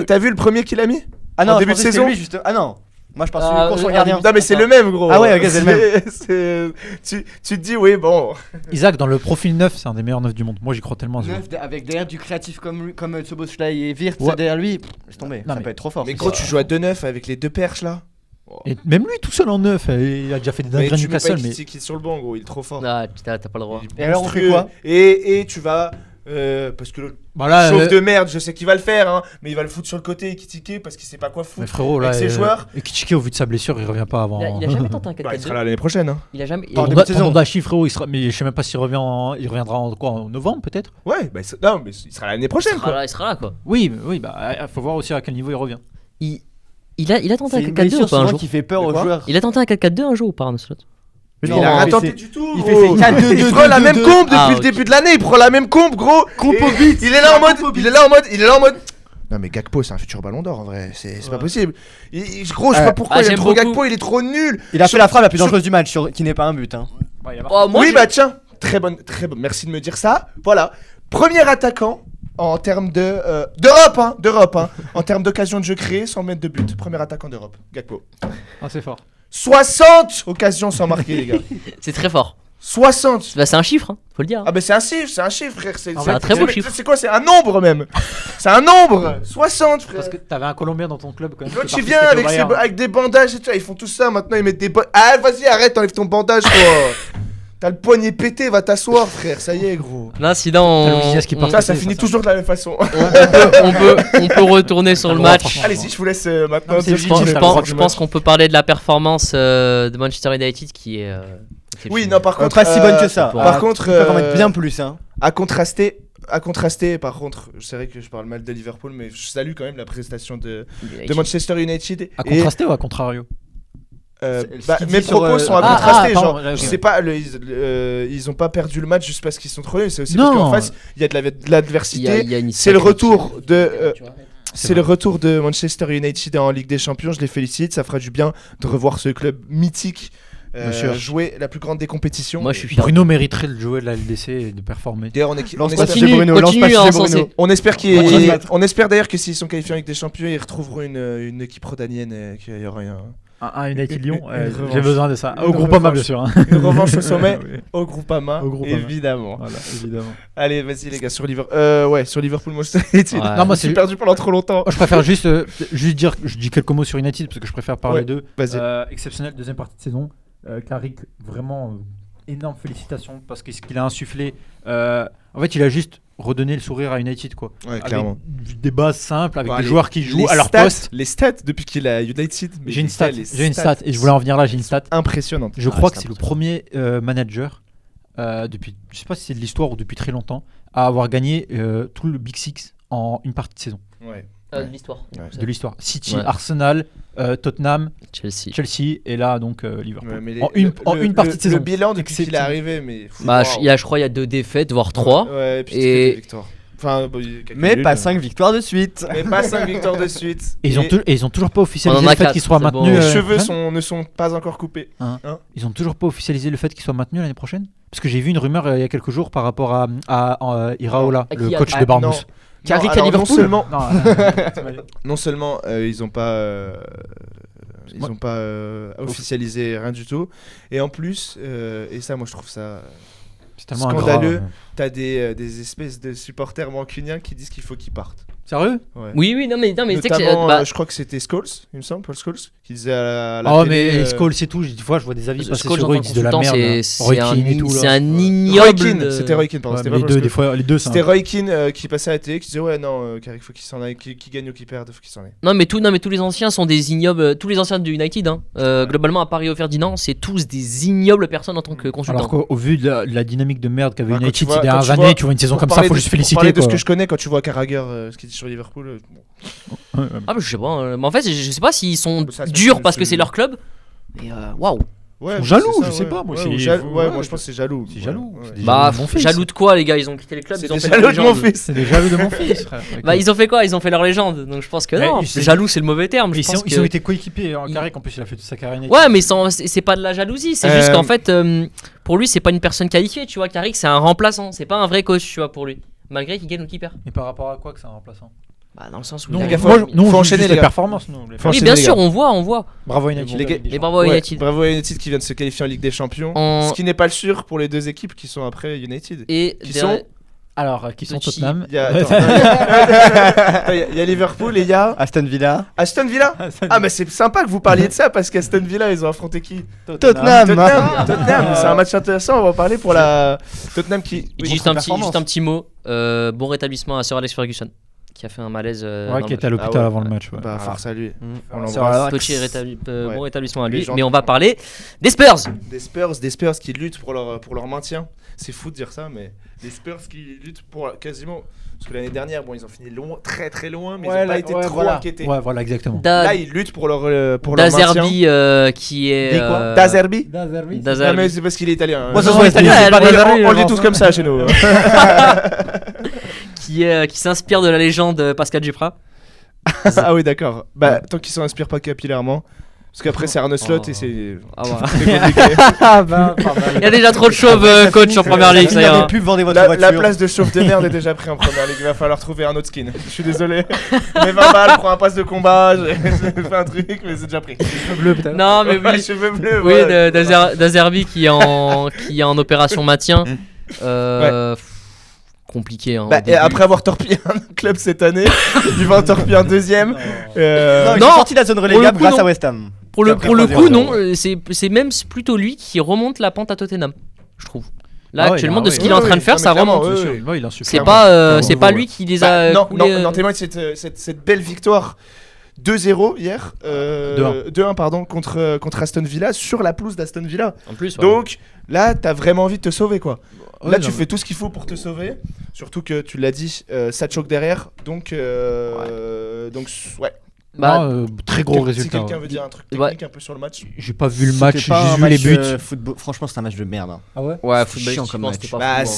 T'as vu le premier qu'il a mis en début de saison? Ah non. Moi je pense que course sur le gardien. Non mais c'est le même gros. Ah ouais, ok, c'est le même. Tu te dis oui bon. Isaac dans le profil 9, c'est un des meilleurs 9 du monde. Moi j'y crois tellement. Avec derrière du créatif comme Szoboszlai et Wirtz derrière lui, laisse tomber. Ça peut être trop fort. Mais gros tu joues à 2-9 avec les deux perches là. Et même lui tout seul en 9, il a déjà fait des dingueries à Newcastle. Mais qui est sur le banc gros, il est trop fort. Ah t'as pas le droit. Et alors on fait quoi? Et tu vas parce que le chauffe de merde, je sais qu'il va le faire, hein, mais il va le foutre sur le côté et critiquer parce qu'il sait pas quoi foutre. Mais frérot, là, avec ses joueurs. Et critiquer au vu de sa blessure, il revient pas avant. Il a jamais tenté un 4-4-2. Il sera là l'année prochaine. Hein. Il a jamais. Pendant Dashi, frérot, il sera. Mais je sais même pas s'il revient. Il reviendra en novembre peut-être. Ouais, non, mais il sera là l'année prochaine. Il sera là quoi. Oui, faut voir aussi à quel niveau il revient. Il a tenté un 4-4-2 ou pas un jour? Qui fait peur aux joueurs. Il a tenté un 4-4-2 un jour ou pas, Arne Slot? Il a rien tenté du tout. Il fait 4-2-2. Il prend la même combe depuis le début de l'année. Il prend la même combe, gros. Compo vite. Il est là en mode. Non mais Gakpo c'est un futur ballon d'or en vrai, c'est pas possible. Gros, je sais pas pourquoi j'aime trop Gakpo, il est trop nul. Il a fait la frappe la plus dangereuse du match, qui n'est pas un but. Oui bah tiens, très bonne, merci de me dire ça. Voilà, premier attaquant en termes d'Europe, en termes d'occasion de jeu créée sans mettre de but. Premier attaquant d'Europe, Gakpo. Ah c'est fort. 60 occasions sans marquer les gars. C'est très fort. 60. Bah c'est un chiffre, faut le dire. Ah bah c'est un chiffre frère, c'est un très beau chiffre. C'est quoi, c'est un nombre même. C'est un nombre. 60 frère. Parce que t'avais un Colombien dans ton club quand même. Quand tu viens avec des bandages et tout, ils font tout ça maintenant, ils mettent des Ah vas-y arrête, enlève ton bandage quoi. T'as le poignet pété, va t'asseoir frère, ça y est gros. Là sinon ça finit toujours de la même façon. on peut retourner sur le match. Allez-y, je vous laisse maintenant. Je pense qu'on peut parler de la performance de Manchester United qui est oui, non, par contre, pas si bonne que ça. Par contre, on peut en mettre bien plus. Hein. À contraster, par contre, c'est vrai que je parle mal de Liverpool, mais je salue quand même la prestation de Manchester United. À contraster ou à contrario? Mes propos sont à contraster. Je sais pas, ils ont pas perdu le match juste parce qu'ils sont trop nuls. C'est aussi parce qu'en face, il y a de l'adversité. C'est le retour de. C'est le retour de Manchester United en Ligue des Champions. Je les félicite. Ça fera du bien de revoir ce club mythique. Jouer la plus grande des compétitions. Moi, je suis fier. Bruno mériterait de jouer de la LDC et de performer. D'ailleurs, on espère d'ailleurs que s'ils sont qualifiés en Ligue des Champions, ils retrouveront une équipe rodanienne qu'il y aura un United Lyon. J'ai besoin de ça. Au Groupama, bien sûr. Une revanche au sommet. Au Groupama, évidemment. Voilà, évidemment. Allez, vas-y les gars, sur Liverpool, moi je me suis perdu pendant trop longtemps. Je préfère juste dire, je dis quelques mots sur United parce que je préfère parler d'eux. Vas-y. Exceptionnel, deuxième partie de saison. Carrick, vraiment énorme félicitations parce que ce qu'il a insufflé, en fait il a juste redonné le sourire à United quoi. Ouais, clairement. Avec des bases simples, avec des joueurs qui jouent à leur poste. Les stats depuis qu'il a United. J'ai une stat et je voulais en venir là, j'ai une stat impressionnante. Je crois que c'est le premier manager depuis, je sais pas si c'est de l'histoire ou depuis très longtemps, à avoir gagné tout le Big Six en une partie de saison. Ouais. De l'histoire. Ouais. De l'histoire. City, Arsenal, Tottenham, Chelsea et là donc Liverpool. En une partie de saison. Le bilan depuis qu'il est arrivé, mais. Je crois il y a 2 défaites, voire 3. Ouais, et puis des victoires. Mais pas 5 victoires de suite. Et ils ont toujours pas officialisé le fait qu'ils soient maintenus. Les cheveux ne sont pas encore coupés. Ils ont toujours pas officialisé le fait qu'ils soient maintenus l'année prochaine. Parce que j'ai vu une rumeur il y a quelques jours par rapport à Iraola, le coach de Bournemouth. Carrick à Liverpool. Non seulement ils ont pas officialisé rien du tout, et en plus et ça moi je trouve ça scandaleux. T'as des espèces de supporters mancuniens qui disent qu'il faut qu'ils partent. Sérieux ? Oui, non mais tu sais que je crois que c'était Scholes, il me semble, Paul Scholes, qui disait à la télé, mais Scholes c'est tout, des fois je vois des avis passer sur eux, ils disent de la merde. C'est un ignoble. C'était Roy Keane, pardon, les deux c'était Roy Keane qui passait à la télé, qui disait ouais non, Carrick faut qu'il s'en aille, qui gagne ou qui perde, faut qu'il s'en aille. Non mais tous les anciens sont des ignobles, tous les anciens du United globalement à part Rio Ferdinand, c'est tous des ignobles personnes en tant que consultants. Alors qu'au vu de la dynamique de merde qu'avait United ces dernières années, tu vois une saison comme ça, faut juste féliciter. Parler de ce que je connais quand tu vois Carragher ce qu'il dit sur Liverpool. Ah bah je sais pas, mais en fait je sais pas s'ils sont durs parce que c'est leur club. Mais waouh. Ils sont jaloux, je sais pas moi. Moi je pense que c'est jaloux. C'est jaloux. Bah jaloux de quoi les gars, ils ont quitté le club, ils ont fait leur légende. C'est des jaloux de mon fils frère. Bah ils ont fait quoi ? Ils ont fait leur légende. Donc je pense que non, jaloux c'est le mauvais terme. Ils ont été coéquipiers en Carrick, en plus il a fait toute sa carrière. Ouais mais c'est pas de la jalousie, c'est juste qu'en fait pour lui c'est pas une personne qualifiée, tu vois. Carrick c'est un remplaçant, c'est pas un vrai coach, tu vois, pour lui. Malgré qu'il gagne ou qu'il perd. Mais par rapport à quoi que c'est un remplaçant ? Bah dans le sens où nous faut enchaîner les performances. Oui bien sûr on voit. Bravo United. Et bravo à United. Bravo à United qui vient de se qualifier en Ligue des Champions. Ce qui n'est pas le sûr pour les deux équipes qui sont après United. Et qui sont Tottenham. Il y a Liverpool et il y a Aston Villa. Ah mais c'est sympa que vous parliez de ça parce qu'Aston Villa ils ont affronté qui ? Tottenham. C'est un match intéressant, on va parler pour la Tottenham qui juste un petit mot, bon rétablissement à Sir Alex Ferguson qui a fait un malaise qui était à l'hôpital avant le match. Bah force à lui. On l'embrasse. Bon rétablissement à lui. Mais on va parler des Spurs. Des Spurs qui luttent pour leur maintien. C'est fou de dire ça, mais des Spurs qui luttent pour quasiment. Parce que l'année dernière, ils ont fini loin, très très loin, mais ils n'ont pas été trop inquiétés. Ouais, voilà, exactement. Là, ils luttent pour leur maintien. D'Azerbi qui est. D'Azerbi. Ah, mais c'est parce qu'il est italien. Moi, ça soit italien. On le dit tous comme ça chez nous. Qui s'inspire de la légende Pascal Duprat. Ah oui, d'accord. Bah, tant qu'ils s'en inspirent pas capillairement. Parce qu'après c'est Arne Slot et c'est compliqué. Il y a déjà trop de chauves coach en première ligue. La place de chauve de merde est déjà prise en première ligue. Il va falloir trouver un autre skin. Je suis désolé. Mais 20 balles pour un pass de combat. J'ai fait un truc mais c'est déjà pris. Cheveux bleus peut-être. Non mais oui. Cheveux bleus. Oui, d'Azerbi qui est en opération maintien. Compliqué. Et après avoir torpillé un club cette année, il va en torpiller un deuxième. Non, il est sorti de la zone relégable grâce à West Ham. Pour le coup, non. C'est même plutôt lui qui remonte la pente à Tottenham, je trouve. Là, actuellement, de ce qu'il est en train de faire, ça remonte. C'est pas lui qui les a. Non, témoigne cette belle victoire 2-0 hier. 2-1, pardon, contre Aston Villa sur la pelouse d'Aston Villa. En plus, donc là, t'as vraiment envie de te sauver, quoi. Là, tu fais tout ce qu'il faut pour te sauver. Surtout que tu l'as dit, ça te choque derrière. Donc, ouais. Très gros résultat. Si quelqu'un veut dire un truc technique un peu sur le match. J'ai pas vu le match, j'ai vu les buts. Franchement, c'est un match de merde. Ah ouais. Ouais, footballistiquement, c'était pas fou.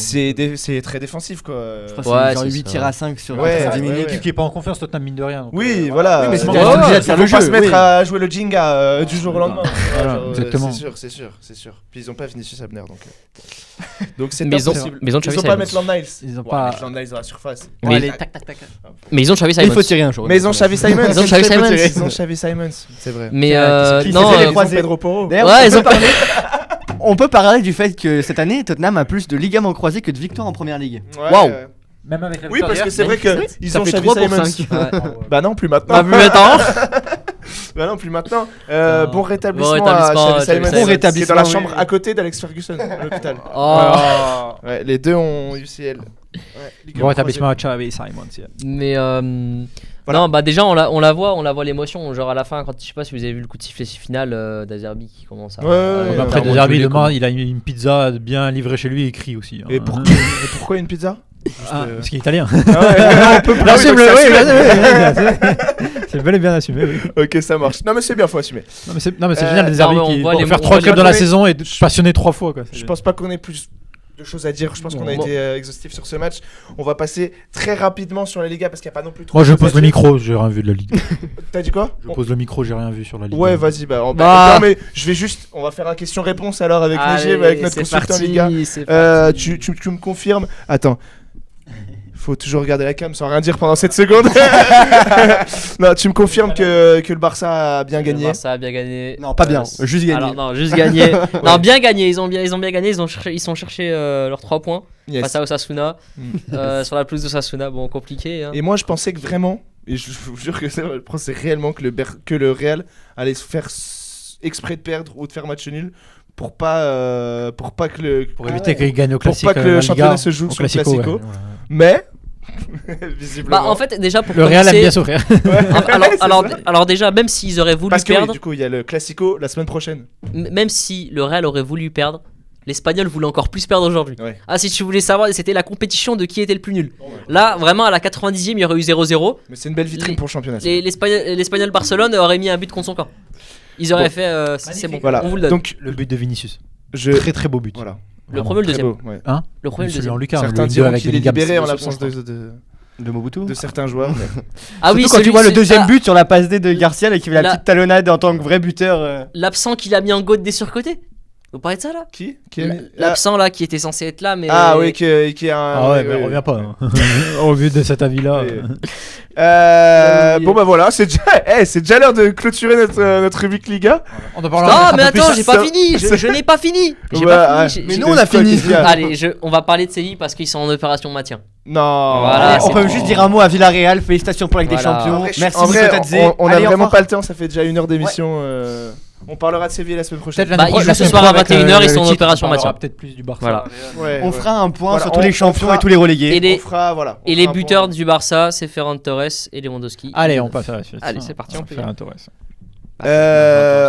C'est très défensif, quoi. Je crois que c'est 8 tirs à 5 sur 10 minutes. L'équipe qui est pas en confiance, Tottenham mine de rien. Oui, voilà. Oui, mais c'est faut pas se mettre à jouer le Jenga du jour au lendemain. Exactement. C'est sûr. Puis ils ont pas Vinicius Abner, donc c'est impossible. Mais ils ont pas Maitland Niles. Ils ont pas Maitland Niles dans la surface. Mais ils ont Xavi Simons. Il faut tirer un jour. Mais ils ont Xavi Simons. Ils ont Xavi Simons, c'est vrai. Mais non, Pedro Porro. Ouais, ils ont parlé. On peut parler du fait que cette année, Tottenham a plus de ligaments croisés que de victoires en première ligue. Waouh. Même avec la oui, parce que c'est vrai qu'ils ont Xavi Simons. Bah non, plus maintenant. Bah non, plus maintenant. Bon rétablissement à Xavi Simons. Bon rétablissement. Qui est dans la chambre à côté d'Alex Ferguson à l'hôpital. Ouais, les deux ont UCL. Bon rétablissement à Xavi Simons. Mais non, bah déjà on la voit l'émotion, genre à la fin, quand je sais pas si vous avez vu le coup de sifflet final d'Azerbi qui commence à. Après d'Azerbi demain, il a une pizza bien livrée chez lui et crie aussi. Et pourquoi une pizza? Parce qu'il est italien. C'est bel et bien assumé. Ok, ça marche. Non mais c'est bien, faut assumer. Non mais c'est génial d'Azerbi qui peut faire 3 clubs dans la saison et passionner 3 fois. Je pense pas qu'on ait plus de choses à dire. Je pense qu'on a été exhaustif sur ce match. On va passer très rapidement sur la Liga parce qu'il n'y a pas non plus trop. Moi je pose le micro, j'ai rien vu de la Ligue. T'as dit quoi? Je pose le micro, j'ai rien vu sur la Ligue. Ouais, vas-y. Non mais je vais juste. On va faire un question-réponse alors avec Léger, avec notre consultant Liga. Tu me confirmes? Attends. Faut toujours regarder la cam sans rien dire pendant 7 secondes. Non, tu me confirmes que le Barça a bien gagné. Le Barça a bien gagné. Non, pas bien, juste gagné. Alors, non, juste gagné. Non, bien gagné. Ils ont bien gagné. Ils sont cherchés leurs 3 points face à Osasuna. Sur la pelouse d'Osasuna, bon, compliqué. Hein. Et moi, je pensais que vraiment, et je vous jure que je pensais réellement que le Real allait se faire exprès de perdre ou de faire match nul. Pour éviter qu'il gagne au Classico. Pour pas que le championnat se joue sur le Classico. Ouais. Mais visiblement. Bah en fait déjà pour le Real aime bien souffrir. alors déjà même s'ils auraient voulu perdre. Oui, du coup il y a le Classico la semaine prochaine. Même si le Real aurait voulu perdre, l'Espagnol voulait encore plus perdre aujourd'hui. Ouais. Ah, si tu voulais savoir, c'était la compétition de qui était le plus nul. Là vraiment à la 90e il y aurait eu 0-0. Mais c'est une belle vitrine pour le championnat. L'Espagnol Barcelone aurait mis un but contre son camp. Ils auraient fait c'est bon. Voilà. On vous le donne. Donc le but de Vinicius. Très très beau but. Voilà. Le premier ou le deuxième. Hein? Le premier ou le deuxième. Lucas, certains diront qu'il est libéré en l'absence de Mobutu, de certains joueurs. Ah oui, quand tu vois le deuxième but sur la passe D de Garcia et qui fait la petite talonnade en tant que vrai buteur. L'absent qu'il a mis en goal des surcotés. Vous parlez de ça là? Qui L'absent là qui était censé être là mais oui qui est un. Ah ouais, mais on revient pas au vu de cet avis là. Bon bah voilà, c'est déjà l'heure de clôturer notre rubrique Liga. On en parle. Non mais attends, j'ai pas fini. Je n'ai pas fini. Mais nous on a fini. Allez, on va parler de Séville parce qu'ils sont en opération maintien. Non. Voilà, on peut juste dire un mot à Villarreal. Félicitations pour la Ligue des Champions. Merci. En vrai, on a vraiment pas le temps. Ça fait déjà 1 heure d'émission. On parlera de Séville la semaine prochaine. Ils jouent ce soir à 21h, ils sont en opération maintien. Peut-être plus du Barça. Voilà. On fera un point sur tous les champions et tous les relégués. Et les buteurs du Barça, c'est Ferran Torres et Lewandowski. Allez, on passe à la suite. Allez, c'est parti, on peut. Ferran Torres.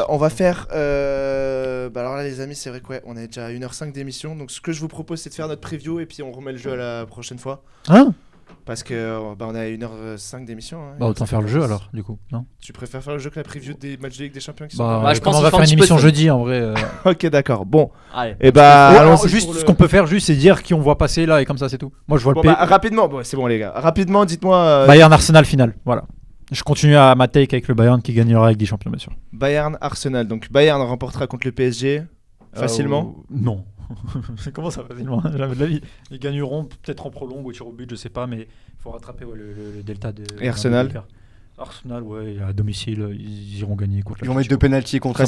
On va faire. Alors là, les amis, c'est vrai qu'on est déjà à 1h05 d'émission. Donc, ce que je vous propose, c'est de faire notre preview et puis on remet le jeu à la prochaine fois. Hein? Parce que on est à 1h05 d'émission. Hein, autant faire le jeu alors, du coup, non? Tu préfères faire le jeu que la preview des matchs de Ligue des Champions qui sont je pense qu'on va faire une émission jeudi en vrai. Ok, d'accord. Bon. Allez. Et allons-y. Juste ce qu'on peut faire, c'est dire qui on voit passer là et comme ça, c'est tout. Moi, je vois le rapidement. C'est bon, les gars. Rapidement, dites-moi. Bayern Arsenal finale. Voilà. Je continue à ma take avec le Bayern qui gagnera avec des champions, bien sûr. Bayern Arsenal. Donc Bayern remportera contre le PSG facilement. Non. Comment ça facilement? Jamais de la vie. Ils gagneront peut-être en prolongue ou tir au but, je sais pas, mais il faut rattraper le delta de. Et Arsenal? Arsenal, à domicile, ils iront gagner contre. Ils vont mettre 2 pénaltys contre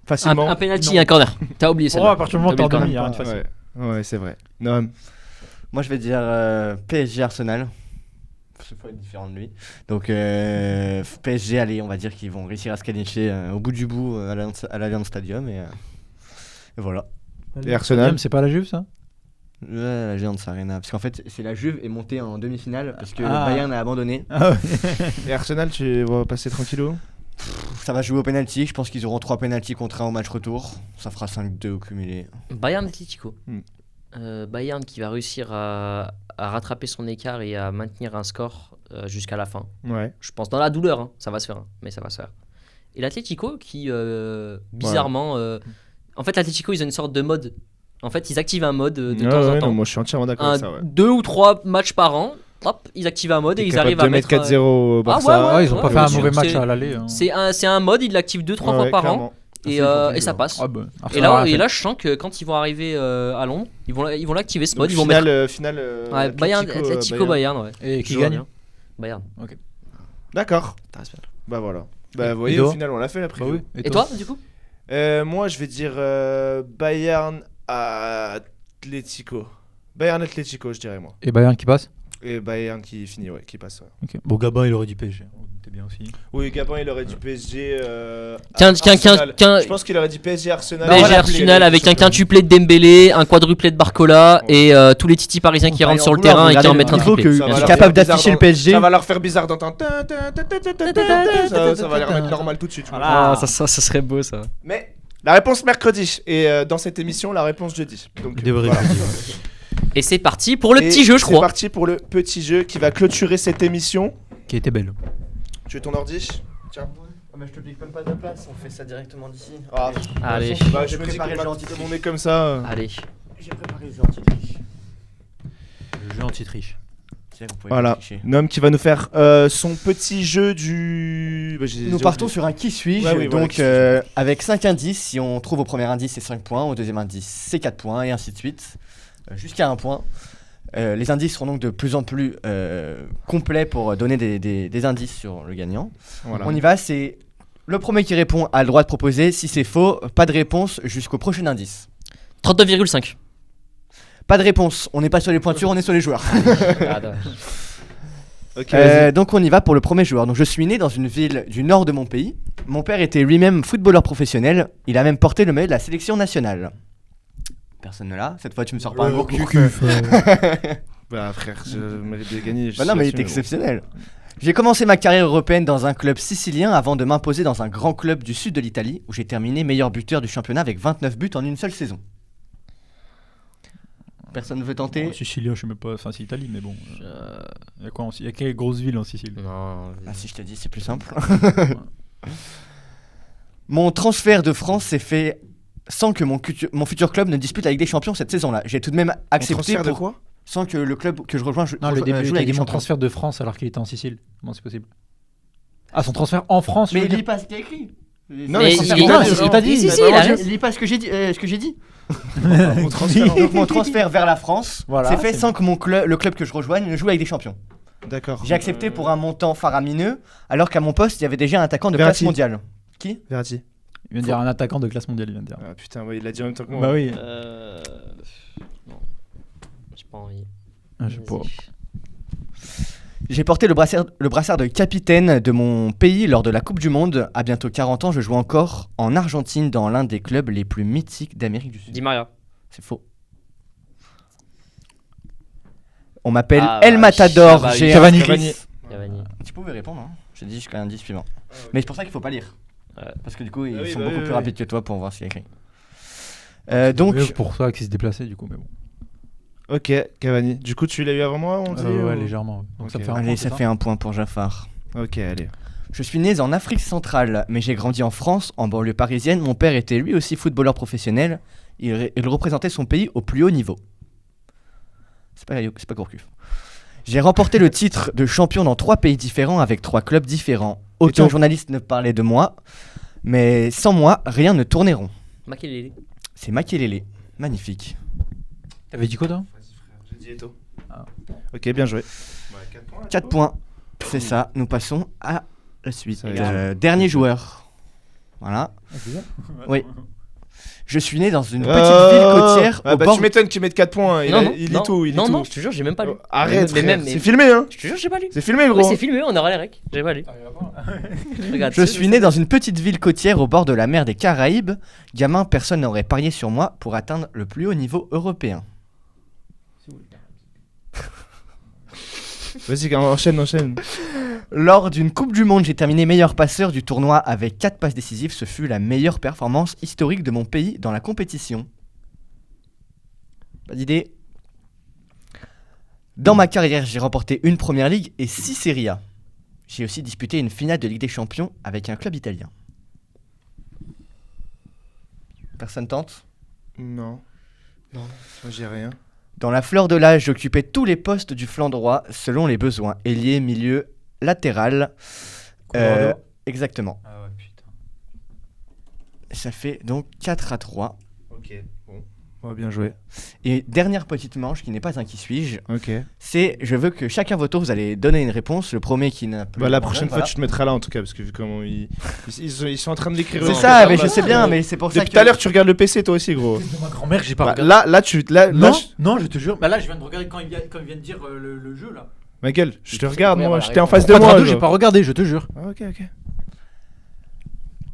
facilement. Un pénalty et un corner. T'as oublié ça. À partir du moment où t'as un demi, il y a rien de facile. Ouais, c'est vrai. Non. Moi, je vais dire PSG Arsenal. C'est pas différent de lui. Donc PSG, allez, on va dire qu'ils vont réussir à se qualifier au bout du bout à l'Allianz Stadium et voilà. Et Arsenal, c'est pas la Juve ça? La Allianz Arena, parce qu'en fait c'est la Juve est montée en demi-finale parce que Bayern a abandonné. Et Arsenal, tu vas passer tranquillou? Ça va jouer au penalty, je pense qu'ils auront 3 penalties contre 1 au match retour. Ça fera 5-2 au cumulé. Bayern Atlético. Bayern qui va réussir à rattraper son écart et à maintenir un score jusqu'à la fin. Ouais. Je pense dans la douleur, ça va se faire, mais ça va se faire. Et l'Atlético qui bizarrement en fait l'Atlético ils ont une sorte de mode. En fait ils activent un mode de temps en temps. Non, moi je suis entièrement d'accord avec ça. 2 ou 3 matchs par an. Hop, ils activent un mode et ils arrivent à mettre 4-0 au Barça. Ils ont pas fait un mauvais match à l'aller. C'est un mode, ils l'activent 2-3 fois par an. Et ça passe. Et là, je sens que quand ils vont arriver à Londres, ils vont l'activer ce mode. Ils vont finale Bayern, Atlético Bayern, ouais. Et qui gagne? Bayern. Ok. D'accord. Bah voilà. Bah vous voyez, au final, on l'a fait la preview. Et toi, du coup? Moi, je vais dire Bayern Atlético. Bayern Atlético, je dirais moi. Et Bayern qui passe? Et Bayern qui finit, qui passe. Okay. Bon, Gabin, il aurait du PSG. T'es bien aussi. Oui, Gabin, il aurait du PSG. Je pense qu'il aurait du PSG Arsenal. PSG Arsenal avec un quintuplé de Dembélé, un quadruplé de Barcola et tous les titis parisiens qui rentrent sur le terrain et qui en mettent un triplé. Il est capable d'afficher le PSG. Ça va leur faire bizarre d'entendre. Ça va les remettre normal tout de suite. Ça serait beau ça. Mais la réponse mercredi et dans cette émission, la réponse jeudi. Donc voilà. Et c'est parti pour le petit jeu, je crois. C'est parti pour le petit jeu qui va clôturer cette émission. Qui était belle. Tu veux ton ordi? Tiens. Mais je te pique même pas de place, on fait ça directement d'ici. Allez. Je me dis que on est comme ça. Allez. J'ai préparé le jeu anti-triche. Le jeu anti-triche. Voilà. Nom qui va nous faire son petit jeu du. Nous partons sur un qui suis-je. Donc avec 5 indices, si on trouve au premier indice c'est 5 points, au deuxième indice c'est 4 points et ainsi de suite. Jusqu'à 1 point. Les indices seront donc de plus en plus complets pour donner des indices sur le gagnant. Voilà. On y va, c'est le premier qui répond a le droit de proposer. Si c'est faux, pas de réponse jusqu'au prochain indice. 39,5. Pas de réponse, on n'est pas sur les pointures, on est sur les joueurs. Donc on y va pour le premier joueur. Donc je suis né dans une ville du nord de mon pays. Mon père était lui-même footballeur professionnel. Il a même porté le maillot de la sélection nationale. Personne ne l'a. Cette fois tu me sors pas un gros Gourcuff. Bah frère, je mérite de gagner. Bah non mais il est exceptionnel. J'ai commencé ma carrière européenne dans un club sicilien avant de m'imposer dans un grand club du sud de l'Italie où j'ai terminé meilleur buteur du championnat avec 29 buts en une seule saison. Personne ne veut tenter. Sicilien, je sais même pas. Enfin, c'est Italie, mais bon. Il y a quoi Il y a quelle grosse ville en Sicile? Non. Ah, si je te dis, c'est plus simple. Mon transfert de France s'est fait sans que mon futur club ne dispute la Ligue des Champions cette saison-là. J'ai tout de même accepté transfert de quoi sans que le club que je rejoins joue la Ligue des Champions. Mon transfert de France alors qu'il était en Sicile. Comment c'est possible? Ah, son transfert en France. Mais il lit pas ce qu'il a écrit. Non, mais c'est pas dit. Il lit pas ce que j'ai dit. Mon transfert vers la France c'est fait sans que le club que je rejoigne ne joue avec des champions. D'accord. J'ai accepté pour un montant faramineux, alors qu'à mon poste il y avait déjà un attaquant de classe mondiale. Qui? Verratti. Il vient de dire un attaquant de classe mondiale, il vient de dire. Ah putain, ouais, il a dit en même temps que moi. Bah oui. Non. J'ai pas envie. J'ai pas. J'ai porté le brassard de capitaine de mon pays lors de la Coupe du Monde. À bientôt 40 ans, je joue encore en Argentine dans l'un des clubs les plus mythiques d'Amérique du Sud. Di Maria. C'est faux. On m'appelle El Matador. Cavani. Tu pouvais répondre, hein. J'ai dit jusqu'à l'indice suivant. Mais c'est pour ça qu'il faut pas lire. Parce que du coup, ils sont beaucoup plus rapides que toi pour voir ce qu'il y a écrit. Donc pour ça qu'il s'est déplacé du coup, mais bon. Ok, Cavani. Du coup, tu l'as eu avant moi, on dit Ouais, légèrement. Donc okay. Ça fait un point pour Jafar. Ok, allez. Je suis né en Afrique centrale, mais j'ai grandi en France, en banlieue parisienne. Mon père était lui aussi footballeur professionnel. Il représentait son pays au plus haut niveau. C'est pas Gourcuff. J'ai remporté le titre de champion dans 3 pays différents avec 3 clubs différents. Aucun journaliste ne parlait de moi, mais sans moi, rien ne tournait rond. Makelele. C'est Makelele. Magnifique. T'avais dit quoi toi? J'ai dit Eto'o. Ok, bien joué. 4 points. C'est ça. Nous passons à la suite. Dernier joueur. Voilà. Oui. Je suis né dans une petite ville côtière au bord... Tu m'étonnes qu'il mette 4 points. Il lit tout. Non, je te jure, j'ai même pas lu. Arrête, c'est filmé, hein. Je te jure, j'ai pas lu. C'est filmé, gros. Oui, c'est filmé, on aura les recs. J'ai pas lu. Regarde, je suis né dans une petite ville côtière au bord de la mer des Caraïbes. Gamin, personne n'aurait parié sur moi pour atteindre le plus haut niveau européen. Vas-y, enchaîne. Lors d'une Coupe du Monde, j'ai terminé meilleur passeur du tournoi avec 4 passes décisives. Ce fut la meilleure performance historique de mon pays dans la compétition. Pas d'idée. Dans ma carrière, j'ai remporté une Première Ligue et 6 Serie A. J'ai aussi disputé une finale de Ligue des Champions avec un club italien. Personne tente? Non, j'ai rien. Dans la fleur de l'âge, j'occupais tous les postes du flanc droit selon les besoins. Ailier, milieu, latéral. Exactement. Ah ouais, putain. Ça fait donc 4-3. Ok, bon. Oh, bien joué. Et dernière petite manche qui n'est pas un qui suis-je. Ok. C'est, je veux que chacun votre tour, vous allez donner une réponse. Le premier qui n'a plus. La prochaine fois, tu te mettras là en tout cas, parce que vu comment ils sont en train de l'écrire. C'est ça, mais je sais bien, mais c'est pour ça que. Depuis tout à l'heure, tu regardes le PC toi aussi, gros. Ma grand-mère, j'ai pas regardé. Non, je te jure. Bah là, je viens de regarder quand il vient de dire le jeu là. Ma gueule, je te regarde, moi, j'étais en face de moi. J'ai pas regardé, je te jure. Ok.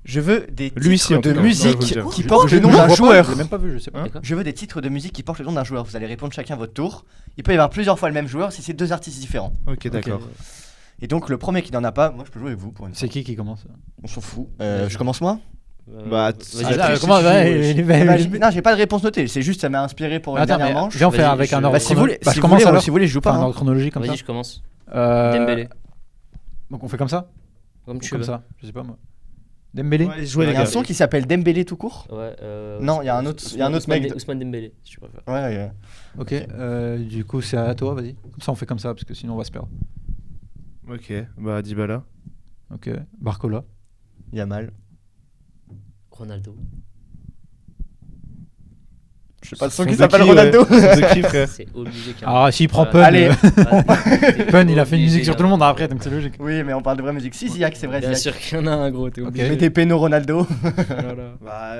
Je veux des titres de musique qui portent le nom d'un joueur. Je l'ai même pas vu, je sais pas. Je veux des titres de musique qui portent le nom d'un joueur. Vous allez répondre chacun votre tour. Il peut y avoir plusieurs fois le même joueur si c'est 2 artistes différents. Ok, d'accord. Et donc le premier qui n'en a pas, moi je peux jouer avec vous pour une fois. C'est qui commence? On s'en fout. Je commence moi? Non, j'ai pas de réponse notée. C'est juste ça m'a inspiré pour une dernière manche. Viens, on fait avec un ordre. Si vous voulez, je joue pas. Un ordre chronologique comme ça. Vas-y, je commence. Dembélé. Donc on fait comme ça? Comme tu veux. Comme ça, je sais pas moi. Dembélé. Il y a un son qui s'appelle Dembélé tout court. Ouais. Non, il y a un autre mec. Ousmane Dembélé, si tu préfères. Ouais. Ok. Du coup, c'est à toi, vas-y. Comme ça, on fait comme ça parce que sinon on va se perdre. Ok. Dybala. Ok. Barcola. Yamal. Ronaldo. Je sais pas de son qui s'appelle Ronaldo. C'est obligé. Ah, s'il prend Pun. Allez. Pun, il a fait une musique sur tout le monde après, donc c'est logique. Oui, mais on parle de vraie musique. Si, Ziak, c'est vrai. Bien sûr qu'il y en a un gros, t'es obligé. Mais des pénaux Ronaldo. Bah,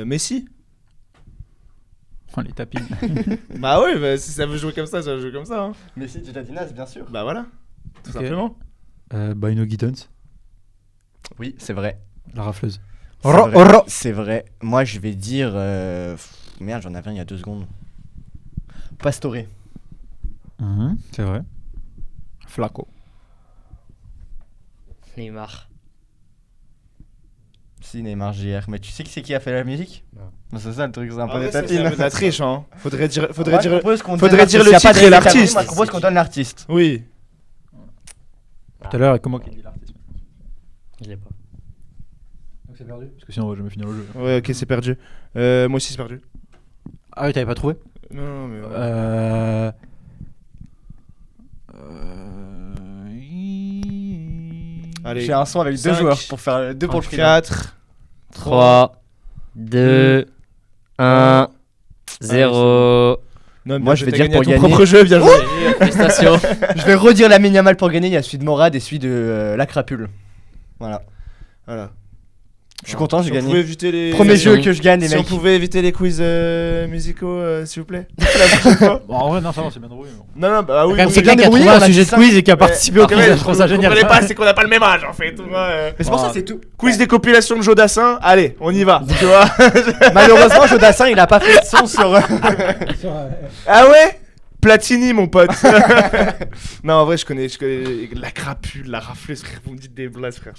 Messi. Oh, les tapis. Bah oui, bah, si ça veut jouer comme ça, ça va jouer comme ça. Hein. Messi, Giannaz, bien sûr. Bah voilà, tout simplement. Bino Gittens. Oui, c'est vrai. La rafleuse. C'est vrai. Moi, je vais dire. Merde, j'en avais un il y a 2 secondes. Pastore. C'est vrai. Flaco. Neymar. Si, Neymar JR. Mais tu sais qui c'est qui a fait la musique? Non. C'est ça le truc, c'est un peu des C'est tapines. un peu de la triche, hein. Faudrait dire Moi, je le propose qu'on titre donne l'artiste. et l'artiste. Moi, je propose qu'on donne l'artiste. Oui. Tout à l'heure, comment il dit l'artiste? Je l'ai pas. Donc c'est perdu? Parce que sinon on va jamais finir le jeu. Ouais, ok, c'est perdu. Moi aussi, c'est perdu. Ah oui, t'avais pas trouvé? Non, mais. Allez, J'ai un son avec 2 joueurs pour faire 2 pour le 4, 3, 2, 1, 0. Non, Moi, je vais dire gagner pour ton gagner. propre jeu, bien joué. Félicitations. Je vais redire la Yamal pour gagner. Il y a celui de Morad et celui de la Crapule. Voilà. Je suis content, j'ai Si on gagné. pouvait éviter les... Premier jeu que je gagne, les Si on mecs. pouvait éviter les quiz musicaux, s'il vous plaît. Bon, en vrai, non, ça va, c'est bien drôle. Non, bah oui. Quand c'est c'est bien quelqu'un qui a débrouillé, trouvé on un a sujet dit de quiz et qui a participé au quiz, je trouve ça génial. Vous comprenez pas, c'est qu'on n'a pas le même âge en fait. Mais c'est pour ça, c'est tout. Quiz des compilations de Jodassin, allez, on y va. Tu vois. Malheureusement, Jodassin, il a pas fait de son sur. Ah ouais? Platini, mon pote. Non, en vrai, je connais la crapule, la rafleuse, frère. Vous me dites des blagues, frère.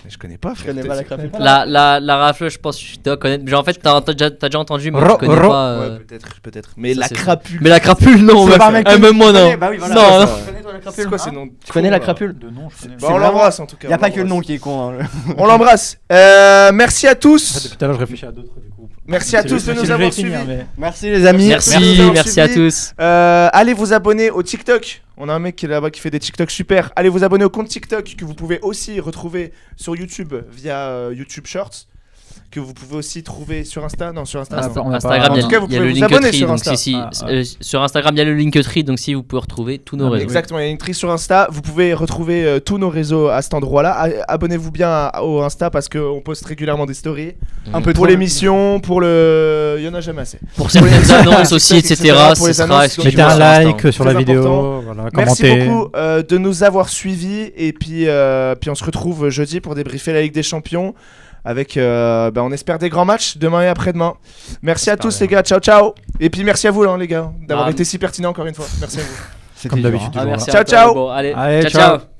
Je connais pas, frère. Je connais pas la Crapule. La rafle, je pense que tu dois connaître. Genre, en fait, t'as déjà entendu, mais tu connais pas. Ouais, peut-être. Mais ça, la c'est crapule. Mais la crapule, non, C'est ouais. pas un mec Même moi, non. Bah oui, voilà. Non, non. Tu connais toi la Crapule? C'est quoi ces noms? Tu connais la Crapule? De nom, je connais. Bah, on l'embrasse en tout cas. Y a pas que le nom qui est con. On l'embrasse. Merci à tous. Depuis tout à l'heure, je réfléchis à d'autres du coup. Merci à tous de nous avoir suivis. Merci les amis. Merci à tous. Allez vous abonner au TikTok. On a un mec qui est là-bas qui fait des TikTok super. Allez vous abonner au compte TikTok que vous pouvez aussi retrouver sur YouTube via YouTube Shorts. Que vous pouvez aussi trouver sur Insta. Non, sur Insta. non. Instagram, En tout cas, vous il y a pouvez le vous abonner Linktree. sur Donc, Insta. sur Instagram, il y a le Linktree. Donc, si vous pouvez retrouver tous nos réseaux. Exactement, il y a une Linktree sur Insta. Vous pouvez retrouver tous nos réseaux à cet endroit-là. Abonnez-vous bien au Insta parce qu'on poste régulièrement des stories. Un peu Pour trop. l'émission, pour le. Il y en a jamais assez. Pour certaines annonces aussi, etc. Pour les Ce sera annonces, exclusif Mettez un sur Insta. like sur la Très vidéo. important. Voilà, Merci commentez. beaucoup de nous avoir suivis et puis on se retrouve jeudi pour débriefer la Ligue des Champions avec on espère des grands matchs demain et après-demain. Merci à tous les gars, ciao et puis merci à vous les gars d'avoir été si pertinents encore une fois. Merci à vous. C'était Comme dur, d'habitude. hein. Ah, merci Ciao, à toi. ciao. Bon, allez, Allez, ciao. ciao. ciao.